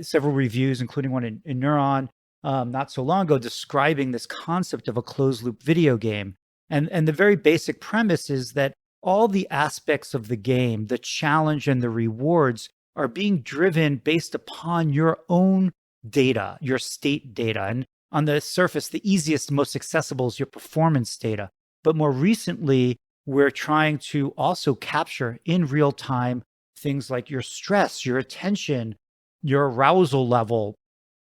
several reviews, including one in Neuron not so long ago, describing this concept of a closed loop video game. And the very basic premise is that all the aspects of the game, the challenge and the rewards, are being driven based upon your own data, your state data. And on the surface, the easiest, most accessible is your performance data. But more recently, we're trying to also capture in real time things like your stress, your attention, your arousal level,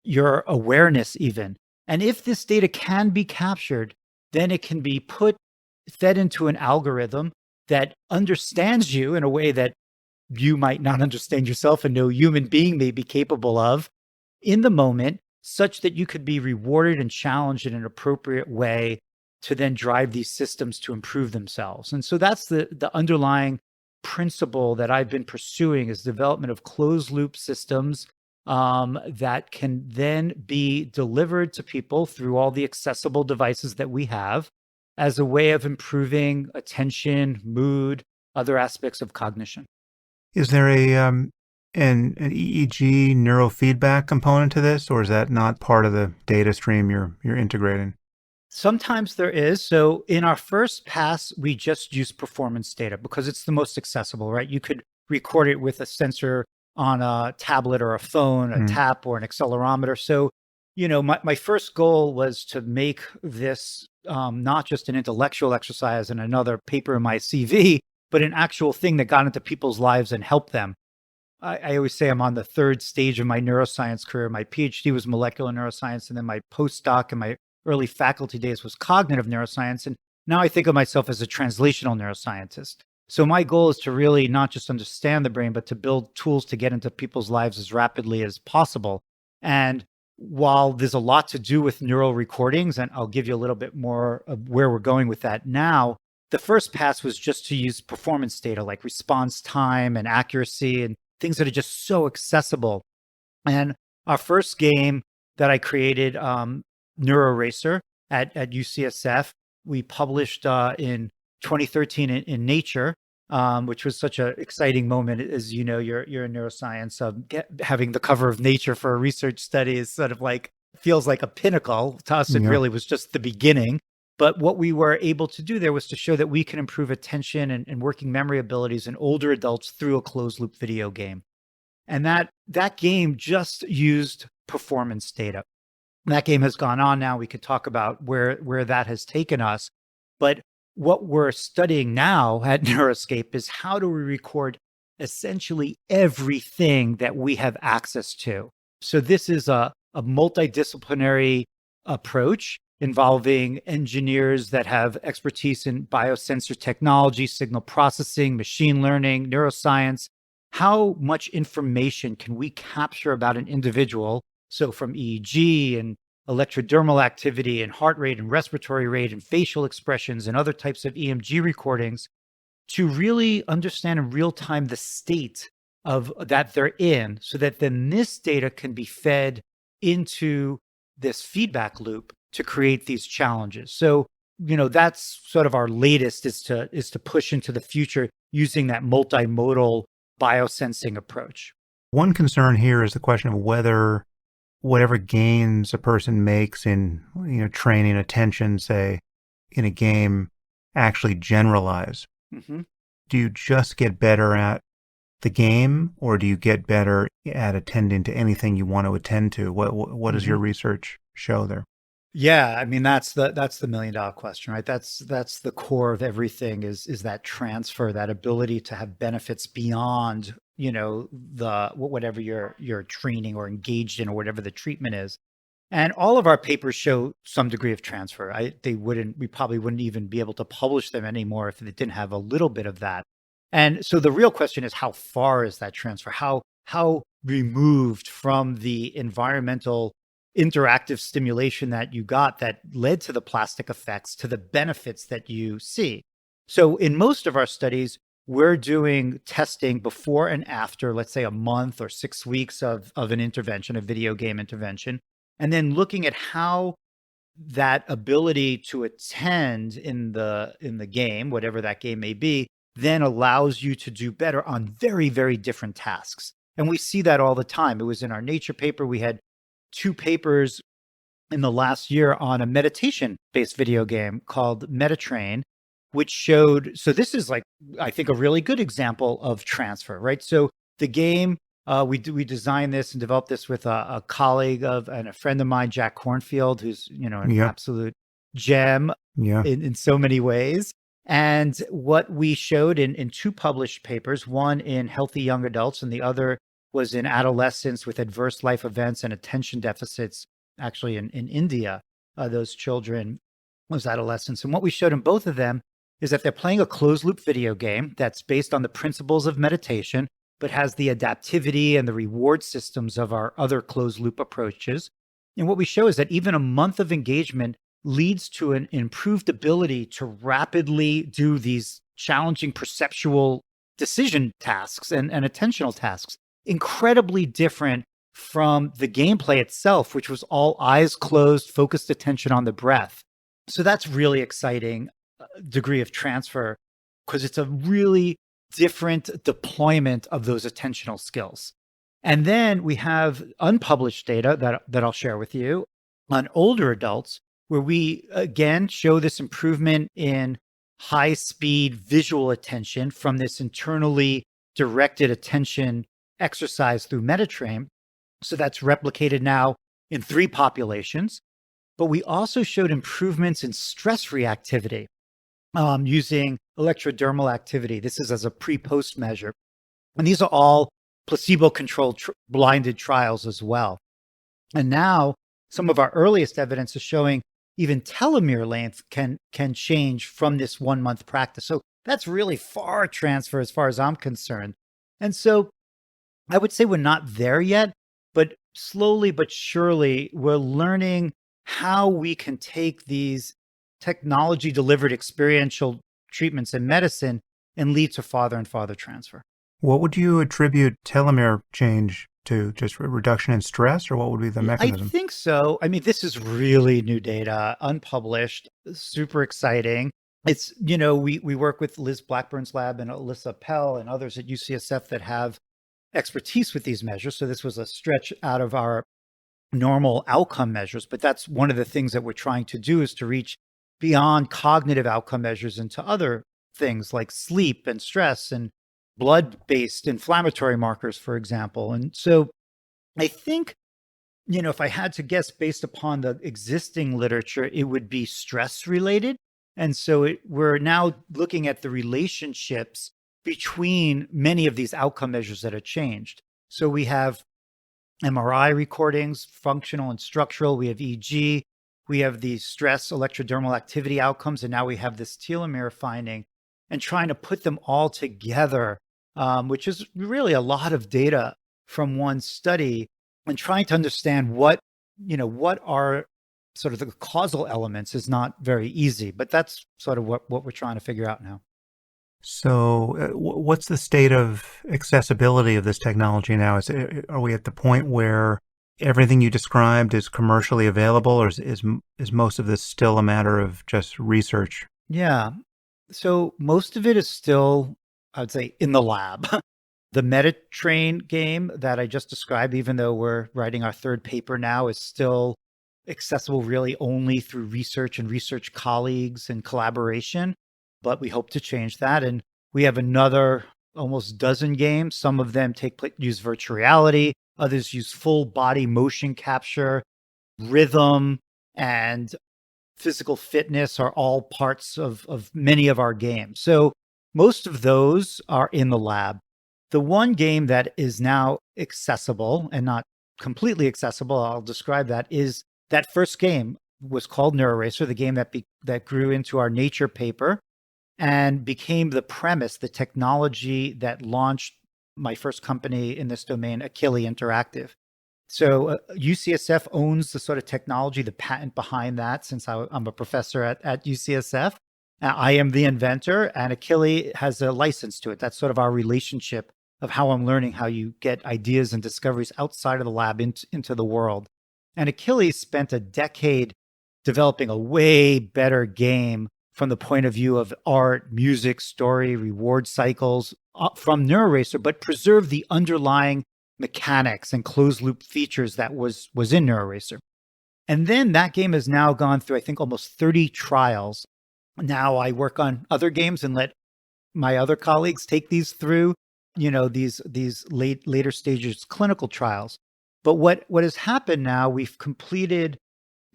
your awareness even. And if this data can be captured, then it can be fed into an algorithm that understands you in a way that you might not understand yourself and no human being may be capable of in the moment, such that you could be rewarded and challenged in an appropriate way to then drive these systems to improve themselves. And so that's the underlying principle that I've been pursuing, is development of closed loop systems that can then be delivered to people through all the accessible devices that we have as a way of improving attention, mood, other aspects of cognition. Is there an EEG neurofeedback component to this, or is that not part of the data stream you're integrating? Sometimes there is. So in our first pass, we just use performance data because it's the most accessible, right? You could record it with a sensor on a tablet or a phone, a Mm. tap or an accelerometer. So, my first goal was to make this not just an intellectual exercise and another paper in my CV, but an actual thing that got into people's lives and helped them. I always say I'm on the third stage of my neuroscience career. My PhD was molecular neuroscience, and then my postdoc and my early faculty days was cognitive neuroscience. And now I think of myself as a translational neuroscientist. So my goal is to really not just understand the brain, but to build tools to get into people's lives as rapidly as possible. And while there's a lot to do with neural recordings, and I'll give you a little bit more of where we're going with that now, the first pass was just to use performance data like response time and accuracy and things that are just so accessible. And our first game that I created, Neuroracer at UCSF, we published in 2013 in Nature, which was such an exciting moment. As you know, you're in neuroscience. Having the cover of Nature for a research study is sort of like, feels like a pinnacle. To us, it Yeah. really was just the beginning. But what we were able to do there was to show that we can improve attention and working memory abilities in older adults through a closed loop video game. And that game just used performance data. That game has gone on now. We could talk about where that has taken us. But what we're studying now at Neuroscape is how do we record essentially everything that we have access to. So this is a multidisciplinary approach involving engineers that have expertise in biosensor technology, signal processing, machine learning, neuroscience. How much information can we capture about an individual? So from EEG and electrodermal activity and heart rate and respiratory rate and facial expressions and other types of EMG recordings to really understand in real time the state of that they're in, so that then this data can be fed into this feedback loop to create these challenges. So, that's sort of our latest, is to push into the future using that multimodal biosensing approach. One concern here is the question of whether whatever gains a person makes in, training attention, say, in a game, actually generalize. Mm-hmm. Do you just get better at the game, or do you get better at attending to anything you want to attend to? What does your research show there? Yeah, I mean that's the $1 million question, right? That's the core of everything, is that transfer, that ability to have benefits beyond, the whatever you're training or engaged in, or whatever the treatment is. And all of our papers show some degree of transfer. We probably wouldn't even be able to publish them anymore if it didn't have a little bit of that. And so the real question is, how far is that transfer? How removed from the environmental interactive stimulation that you got that led to the plastic effects to the benefits that you see? So in most of our studies, we're doing testing before and after, let's say a month or 6 weeks of an intervention, a video game intervention, and then looking at how that ability to attend in the game, whatever that game may be, then allows you to do better on very, very different tasks. And we see that all the time. It was in our Nature paper. We had 2 papers in the last year on a meditation-based video game called MetaTrain, which showed, so this is like, I think, a really good example of transfer, right? So the game, we designed this and developed this with a colleague and a friend of mine, Jack Cornfield, who's, an absolute gem in so many ways. And what we showed in 2 published papers, one in healthy young adults and the other was in adolescents with adverse life events and attention deficits, actually in India, those children, those adolescents. And what we showed in both of them is that they're playing a closed loop video game that's based on the principles of meditation, but has the adaptivity and the reward systems of our other closed loop approaches. And what we show is that even a month of engagement leads to an improved ability to rapidly do these challenging perceptual decision tasks and attentional tasks, incredibly different from the gameplay itself, which was all eyes closed, focused attention on the breath. So that's really exciting degree of transfer, because it's a really different deployment of those attentional skills. And then we have unpublished data that I'll share with you on older adults, where we again show this improvement in high speed visual attention from this internally directed attention exercise through MetaTrain. So that's replicated now in 3 populations. But we also showed improvements in stress reactivity using electrodermal activity. This is as a pre-post measure. And these are all placebo-controlled blinded trials as well. And now some of our earliest evidence is showing even telomere length can change from this 1-month practice. So that's really far transfer as far as I'm concerned. And so I would say we're not there yet, But slowly but surely, we're learning how we can take these technology delivered experiential treatments in medicine and lead to farther and farther transfer. What would you attribute telomere change to? Just a reduction in stress, or what would be the I mechanism? think so. I mean, this is really new data, unpublished, super exciting. It's, we work with Liz Blackburn's lab and Alyssa Pell and others at UCSF that have expertise with these measures. So this was a stretch out of our normal outcome measures, but that's one of the things that we're trying to do, is to reach beyond cognitive outcome measures into other things like sleep and stress and blood-based inflammatory markers, for example. And so I think, if I had to guess based upon the existing literature, it would be stress related. And so we're now looking at the relationships between many of these outcome measures that are changed. So we have MRI recordings, functional and structural. We have EG. We have the stress electrodermal activity outcomes. And now we have this telomere finding, and trying to put them all together, which is really a lot of data from one study, and trying to understand what are sort of the causal elements is not very easy. But that's sort of what we're trying to figure out now. So, what's the state of accessibility of this technology now? Are we at the point where everything you described is commercially available, or is most of this still a matter of just research? Yeah. So most of it is still, I would say, in the lab. The MetaTrain game that I just described, even though we're writing our third paper now, is still accessible really only through research and research colleagues and collaboration. But we hope to change that. And we have another almost dozen games. Some of them use virtual reality, others use full body motion capture, rhythm, and physical fitness are all parts of many of our games. So most of those are in the lab. The one game that is now accessible and not completely accessible, I'll describe that, is that first game was called Neuroracer, the game that grew into our Nature paper and became the premise, the technology that launched my first company in this domain, Achille Interactive. So UCSF owns the sort of technology, the patent behind that, since I'm a professor at UCSF. I am the inventor, and Achille has a license to it. That's sort of our relationship of how I'm learning how you get ideas and discoveries outside of the lab into the world. And Achilles spent a decade developing a way better game from the point of view of art, music, story, reward cycles from Neuroracer, but preserved the underlying mechanics and closed loop features that was in Neuroracer. And then that game has now gone through, I think, almost 30 trials. Now I work on other games and let my other colleagues take these through, these later stages clinical trials. But what has happened now, we've completed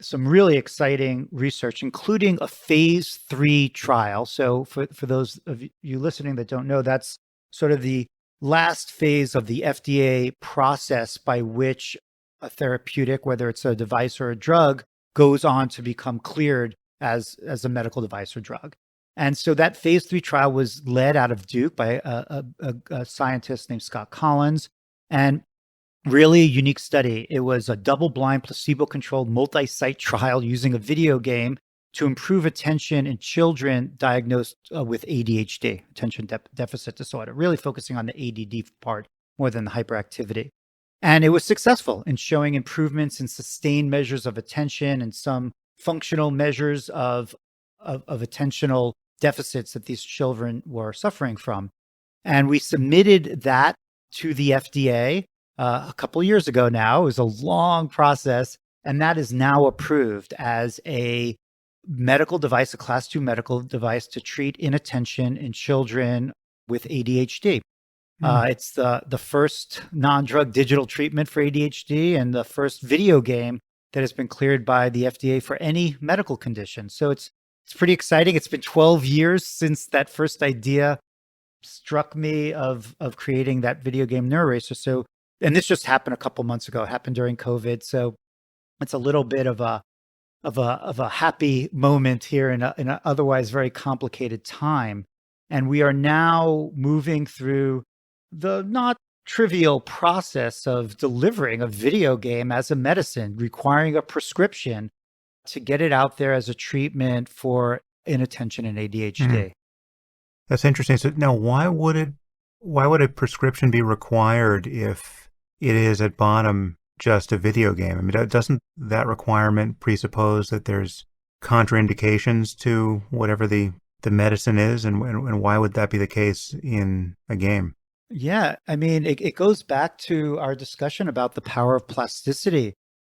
some really exciting research, including a phase 3 trial. So for those of you listening that don't know, that's sort of the last phase of the FDA process by which a therapeutic, whether it's a device or a drug, goes on to become cleared as a medical device or drug. And so that phase 3 trial was led out of Duke by a scientist named Scott Collins, and really a unique study. It was a double-blind, placebo-controlled, multi-site trial using a video game to improve attention in children diagnosed with ADHD, attention deficit disorder, really focusing on the ADD part more than the hyperactivity. And it was successful in showing improvements in sustained measures of attention and some functional measures of attentional deficits that these children were suffering from. And we submitted that to the FDA a couple of years ago now. It was a long process, and that is now approved as a medical device, a class 2 medical device to treat inattention in children with ADHD. It's the first non-drug digital treatment for ADHD and the first video game that has been cleared by the FDA for any medical condition. So it's pretty exciting. It's been 12 years since that first idea struck me of creating that video game Neuroracer. So, and this just happened a couple months ago. It happened during COVID. So it's a little bit of a happy moment here in an otherwise very complicated time. And we are now moving through the not trivial process of delivering a video game as a medicine, requiring a prescription to get it out there as a treatment for inattention and Hmm. ADHD. That's interesting. So now, why would a prescription be required if it is at bottom just a video game? I mean, doesn't that requirement presuppose that there's contraindications to whatever the medicine is, and why would that be the case in a game? Yeah, I mean, it goes back to our discussion about the power of plasticity.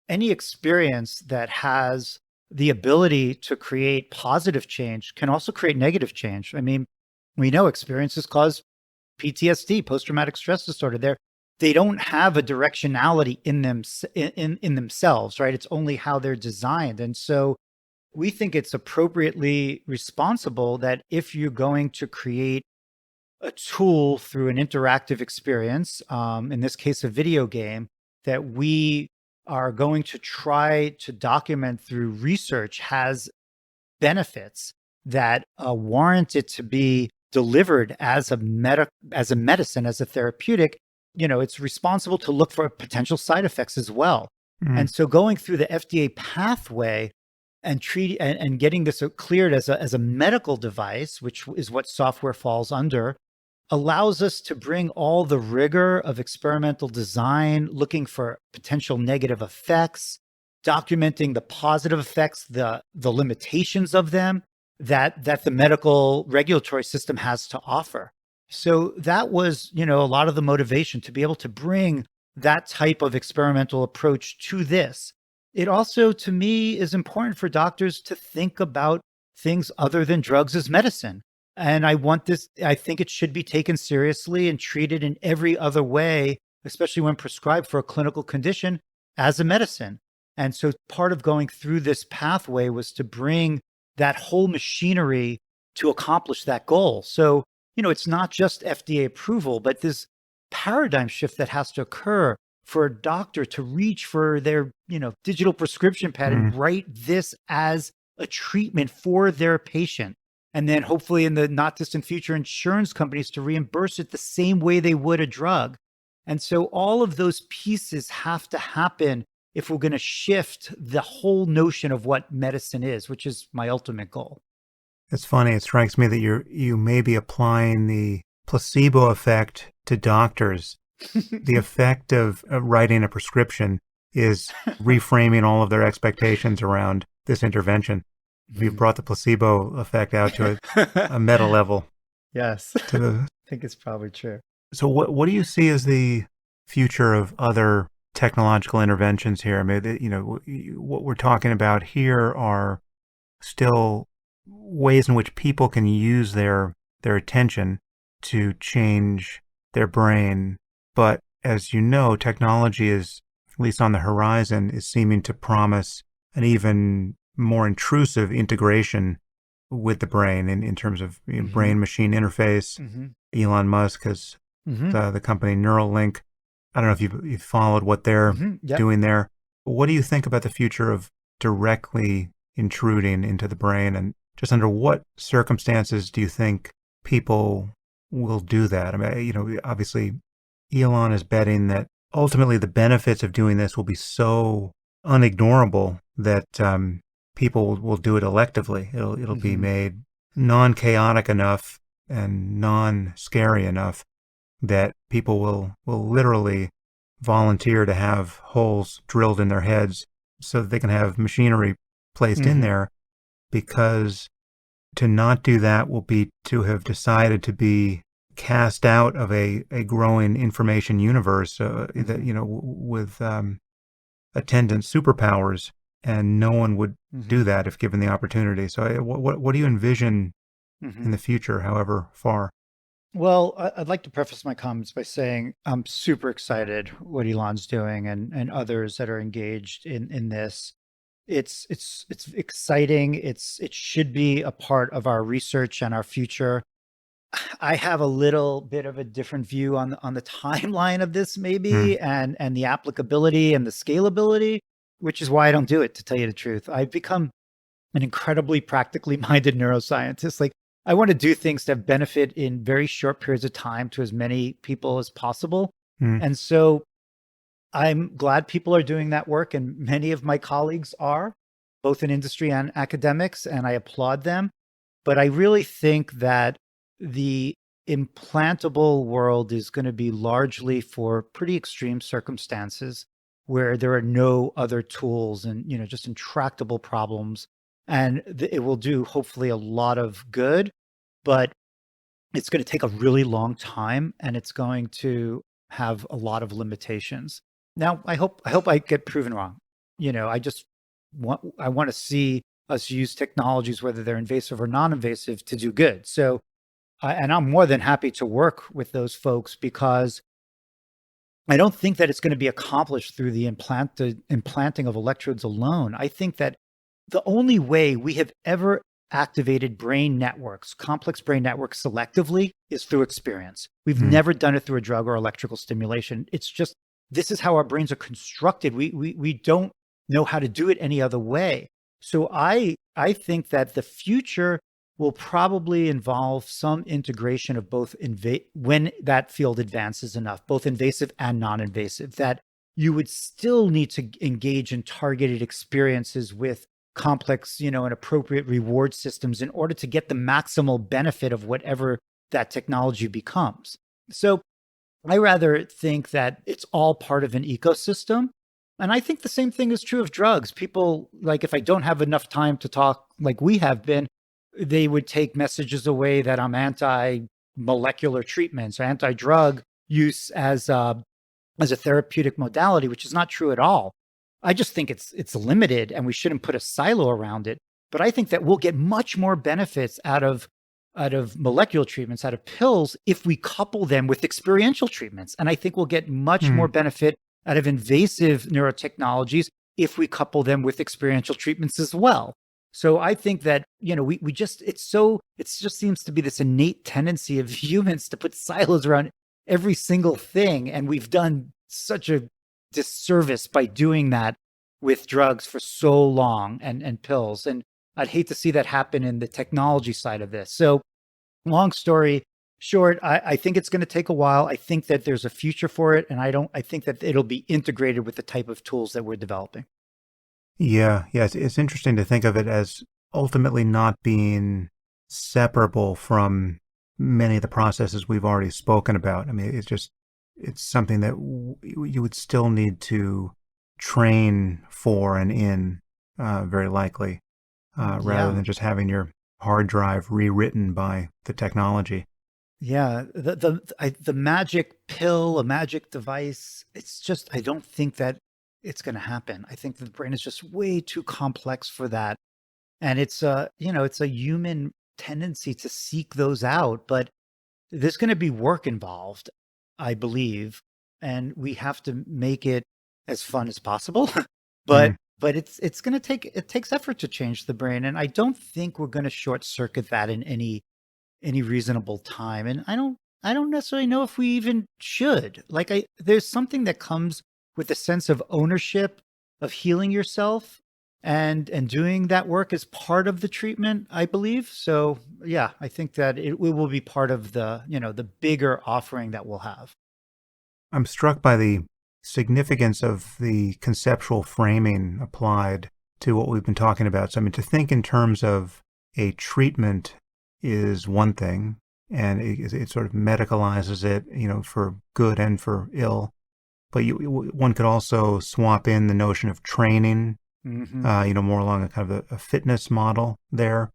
Any experience that has the ability to create positive change can also create negative change. I mean, we know experiences cause PTSD, post-traumatic stress disorder. They don't have a directionality in them in themselves, right? It's only how they're designed. And so we think it's appropriately responsible that if you're going to create a tool through an interactive experience, in this case, a video game, that we are going to try to document through research has benefits that warrant it to be delivered as as a medicine, as a therapeutic. It's responsible to look for potential side effects as well. Mm. And so going through the FDA pathway and getting this cleared as a medical device, which is what software falls under, allows us to bring all the rigor of experimental design, looking for potential negative effects, documenting the positive effects, the limitations of them that the medical regulatory system has to offer. So that was, a lot of the motivation to be able to bring that type of experimental approach to this. It also, to me, is important for doctors to think about things other than drugs as medicine. And I think it should be taken seriously and treated in every other way, especially when prescribed for a clinical condition, as a medicine. And so part of going through this pathway was to bring that whole machinery to accomplish that goal. So, it's not just FDA approval, but this paradigm shift that has to occur for a doctor to reach for their, digital prescription pad Mm. and write this as a treatment for their patient. And then hopefully in the not distant future, insurance companies to reimburse it the same way they would a drug. And so all of those pieces have to happen if we're going to shift the whole notion of what medicine is, which is my ultimate goal. It's funny. It strikes me that you may be applying the placebo effect to doctors. The effect of writing a prescription is reframing all of their expectations around this intervention. You've brought the placebo effect out to a meta level. Yes, To the I think it's probably true. So what do you see as the future of other technological interventions here? I mean, what we're talking about here are still ways in which people can use their attention to change their brain. But as you know, technology is, at least on the horizon, is seeming to promise an even more intrusive integration with the brain in terms of brain-machine interface. Mm-hmm. Elon Musk has Mm-hmm. the company Neuralink. I don't know if you've followed what they're Mm-hmm. Yep. doing there. What do you think about the future of directly intruding into the brain, and just under what circumstances do you think people will do that? I mean, obviously Elon is betting that ultimately the benefits of doing this will be so unignorable that people will do it electively. It'll be made non-chaotic enough and non-scary enough that people will literally volunteer to have holes drilled in their heads so that they can have machinery placed in there, because to not do that will be to have decided to be cast out of a growing information universe that, with attendant superpowers, and no one would do that if given the opportunity. So what do you envision in the future, however far? Well, I'd like to preface my comments by saying I'm super excited what Elon's doing and others that are engaged in this. It's exciting. It should be a part of our research and our future. I have a little bit of a different view on the timeline of this, maybe, and the applicability and the scalability, which is why I don't do it, to tell you the truth. I've become an incredibly practically minded neuroscientist. Like, I want to do things that benefit in very short periods of time to as many people as possible. Mm. And so I'm glad people are doing that work, and many of my colleagues are, both in industry and academics, and I applaud them. But I really think that the implantable world is going to be largely for pretty extreme circumstances where there are no other tools and, just intractable problems. And it will do hopefully a lot of good, but it's going to take a really long time and it's going to have a lot of limitations. Now, I hope I get proven wrong. I want to see us use technologies, whether they're invasive or non-invasive, to do good. So, and I'm more than happy to work with those folks because I don't think that it's going to be accomplished through the implanting of electrodes alone. I think that the only way we have ever activated brain networks, complex brain networks selectively, is through experience. We've Mm. never done it through a drug or electrical stimulation. It's just, this is how our brains are constructed. We don't know how to do it any other way. So I think that the future will probably involve some integration of both when that field advances enough, both invasive and non-invasive, that you would still need to engage in targeted experiences with complex, and appropriate reward systems in order to get the maximal benefit of whatever that technology becomes. So I rather think that it's all part of an ecosystem. And I think the same thing is true of drugs. People, like, if I don't have enough time to talk like we have been, they would take messages away that I'm anti molecular treatments or anti drug use as a therapeutic modality, which is not true at all. I just think it's limited and we shouldn't put a silo around it. But I think that we'll get much more benefits out of molecular treatments, out of pills, if we couple them with experiential treatments. And I think we'll get much more Mm. benefit out of invasive neurotechnologies if we couple them with experiential treatments as well. So I think that, we just, it just seems to be this innate tendency of humans to put silos around every single thing. And we've done such a disservice by doing that with drugs for so long, and pills. And I'd hate to see that happen in the technology side of this. So long story short, I think it's going to take a while. I think that there's a future for it. And I think that it'll be integrated with the type of tools that we're developing. Yeah, yeah. It's interesting to think of it as ultimately not being separable from many of the processes we've already spoken about. I mean, it's something that you would still need to train for and in, very likely, rather Yeah. than just having your hard drive rewritten by the technology. Yeah, the magic pill, a magic device, it's just, I don't think that it's going to happen. I think the brain is just way too complex for that. And it's a human tendency to seek those out, but there's going to be work involved, I believe, and we have to make it as fun as possible. but Mm. but it's going to it takes effort to change the brain, and I don't think we're going to short circuit that in any reasonable time. And I don't necessarily know if we even should. Like, there's something that comes with a sense of ownership of healing yourself, and doing that work as part of the treatment, I believe. So yeah, I think that it will be part of the bigger offering that we'll have. I'm struck by the significance of the conceptual framing applied to what we've been talking about. So, I mean, to think in terms of a treatment is one thing, and it sort of medicalizes it, for good and for ill. But one could also swap in the notion of training, Hmm. more along a kind of a fitness model there.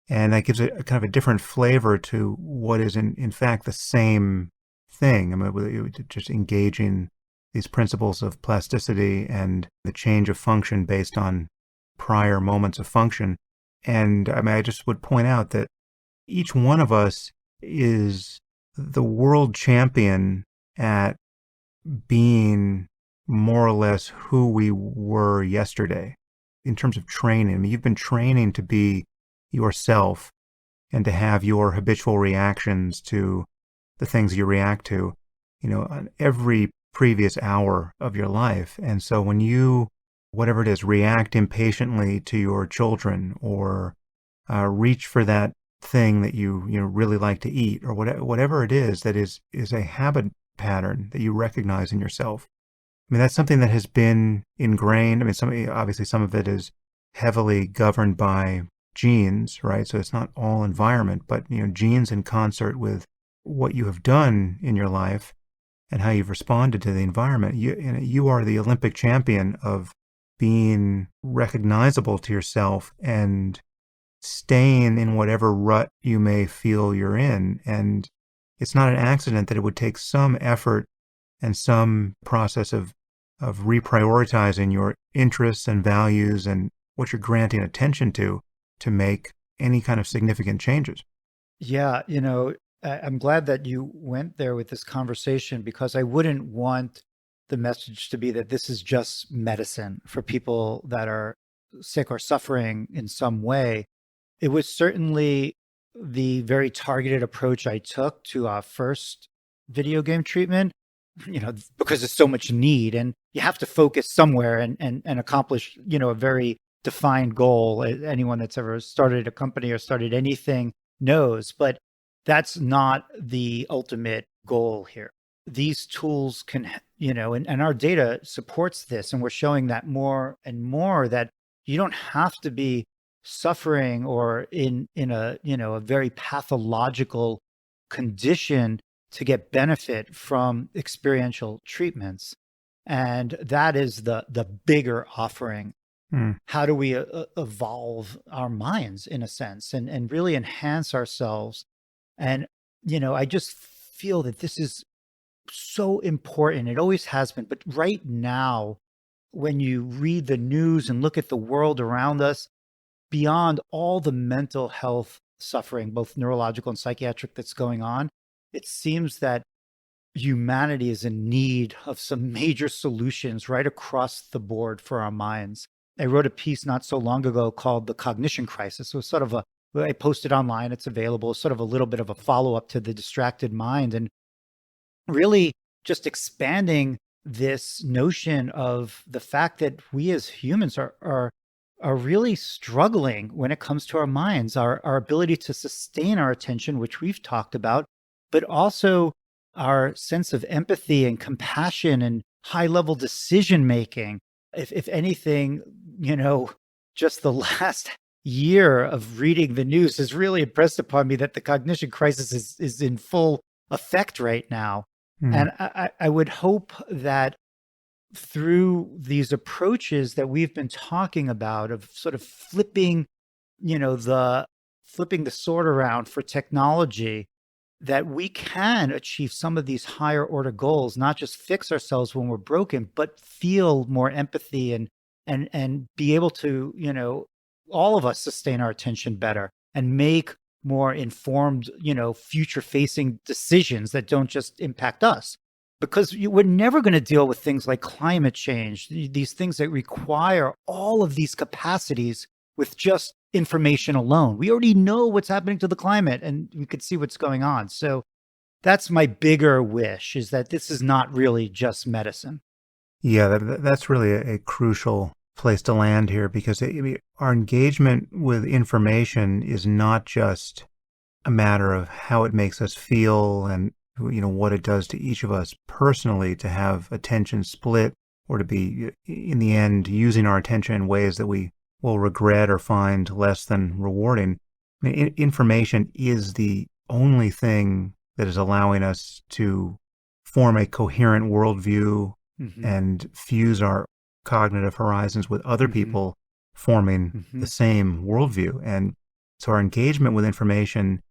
And that gives it a kind of a different flavor to what is in fact the same thing. I mean, just engaging these principles of plasticity and the change of function based on prior moments of function. And I mean, I just would point out that each one of us is the world champion at being more or less who we were yesterday in terms of training. I mean, you've been training to be yourself and to have your habitual reactions to the things you react to, on every previous hour of your life. And so when you, whatever it is, react impatiently to your children, or reach for that thing that you really like to eat, or whatever it is that is a habit pattern that you recognize in yourself. I mean, that's something that has been ingrained. I mean, obviously some of it is heavily governed by genes, right? So it's not all environment, but genes in concert with what you have done in your life and how you've responded to the environment. You are the Olympic champion of being recognizable to yourself and staying in whatever rut you may feel you're in. And it's not an accident that it would take some effort and some process of reprioritizing your interests and values and what you're granting attention to make any kind of significant changes. Yeah, I'm glad that you went there with this conversation because I wouldn't want the message to be that this is just medicine for people that are sick or suffering in some way. It was certainly the very targeted approach I took to our first video game treatment, because there's so much need and you have to focus somewhere and accomplish, a very defined goal. Anyone that's ever started a company or started anything knows, but that's not the ultimate goal here. These tools can, and our data supports this, and we're showing that more and more that you don't have to be suffering or in a, a very pathological condition to get benefit from experiential treatments. And that is the bigger offering. How do we evolve our minds in a sense and really enhance ourselves? And, I just feel that this is so important. It always has been. But right now, when you read the news and look at the world around us, beyond all the mental health suffering, both neurological and psychiatric, that's going on, it seems that humanity is in need of some major solutions right across the board for our minds. I wrote a piece not so long ago called The Cognition Crisis. It was sort of I posted online, it's available, sort of a little bit of a follow-up to The Distracted Mind, and really just expanding this notion of the fact that we as humans are really struggling when it comes to our minds, our ability to sustain our attention, which we've talked about, but also our sense of empathy and compassion and high level decision making. If anything, just the last year of reading the news has really impressed upon me that the cognition crisis is in full effect right now. And I would hope that through these approaches that we've been talking about of sort of flipping the sword around for technology, that we can achieve some of these higher order goals, not just fix ourselves when we're broken, but feel more empathy and be able to, all of us sustain our attention better and make more informed, future facing decisions that don't just impact us. Because we're never going to deal with things like climate change, these things that require all of these capacities with just information alone. We already know what's happening to the climate and we could see what's going on. So that's my bigger wish, is that this is not really just medicine. Yeah, that's really a crucial place to land here, because our engagement with information is not just a matter of how it makes us feel and what it does to each of us personally to have attention split, or to be, in the end, using our attention in ways that we will regret or find less than rewarding. I mean, information is the only thing that is allowing us to form a coherent worldview and fuse our cognitive horizons with other people forming the same worldview. And so our engagement with information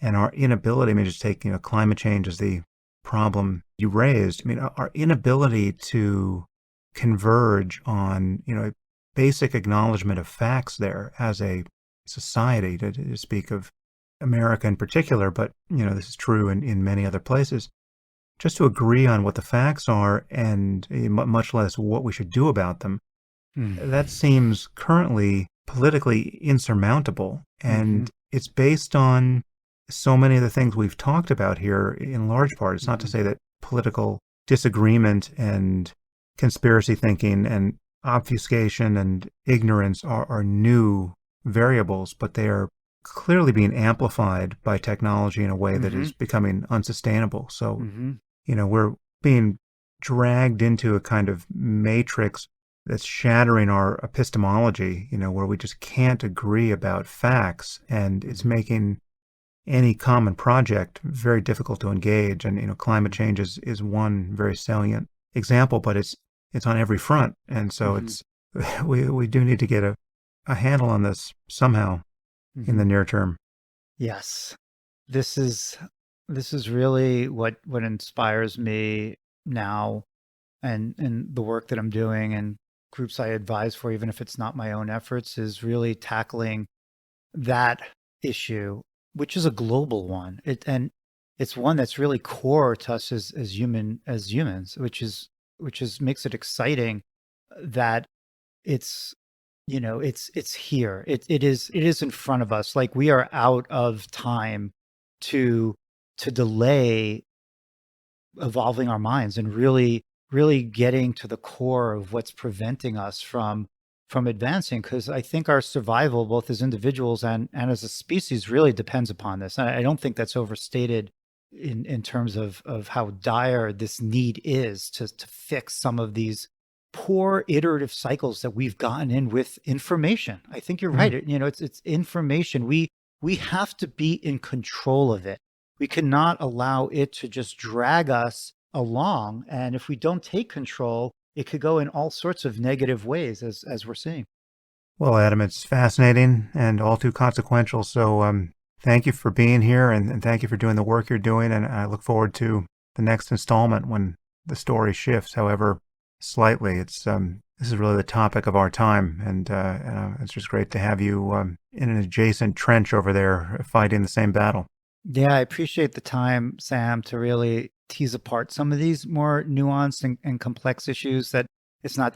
and our inability, I mean, just take, climate change as the problem you raised. I mean, our inability to converge on, a basic acknowledgement of facts there as a society, to speak of America in particular, but, this is true in many other places, just to agree on what the facts are and much less what we should do about them. That seems currently politically insurmountable. And it's based on so many of the things we've talked about here in large part. It's not to say that political disagreement and conspiracy thinking and obfuscation and ignorance are new variables, but they are clearly being amplified by technology in a way that is becoming unsustainable. So We're being dragged into a kind of matrix that's shattering our epistemology, where we just can't agree about facts, and it's Mhm. making any common project very difficult to engage. And climate change is one very salient example, but it's on every front, and so Mhm. it's we do need to get a handle on this somehow in the Mhm. near term. Yes. This is this is really what inspires me now, and the work that I'm doing and groups I advise for, even if it's not my own efforts, is really tackling that issue, which is a global one. And it's one that's really core to us as humans, which is makes it exciting that it's it's here. It is in front of us. Like we are out of time to delay evolving our minds and really getting to the core of what's preventing us from advancing, because I think our survival both as individuals and as a species really depends upon this. I don't think that's overstated in terms of how dire this need is to fix some of these poor iterative cycles that we've gotten in with information. I think you're right. Mm. It's information. We have to be in control of it. We cannot allow it to just drag us along. And if we don't take control, it could go in all sorts of negative ways, as we're seeing. Well, Adam, it's fascinating and all too consequential. So, thank you for being here, and thank you for doing the work you're doing. And I look forward to the next installment when the story shifts, however slightly. This is really the topic of our time, and it's just great to have you in an adjacent trench over there fighting the same battle. Yeah, I appreciate the time, Sam, to really tease apart some of these more nuanced and complex issues that it's not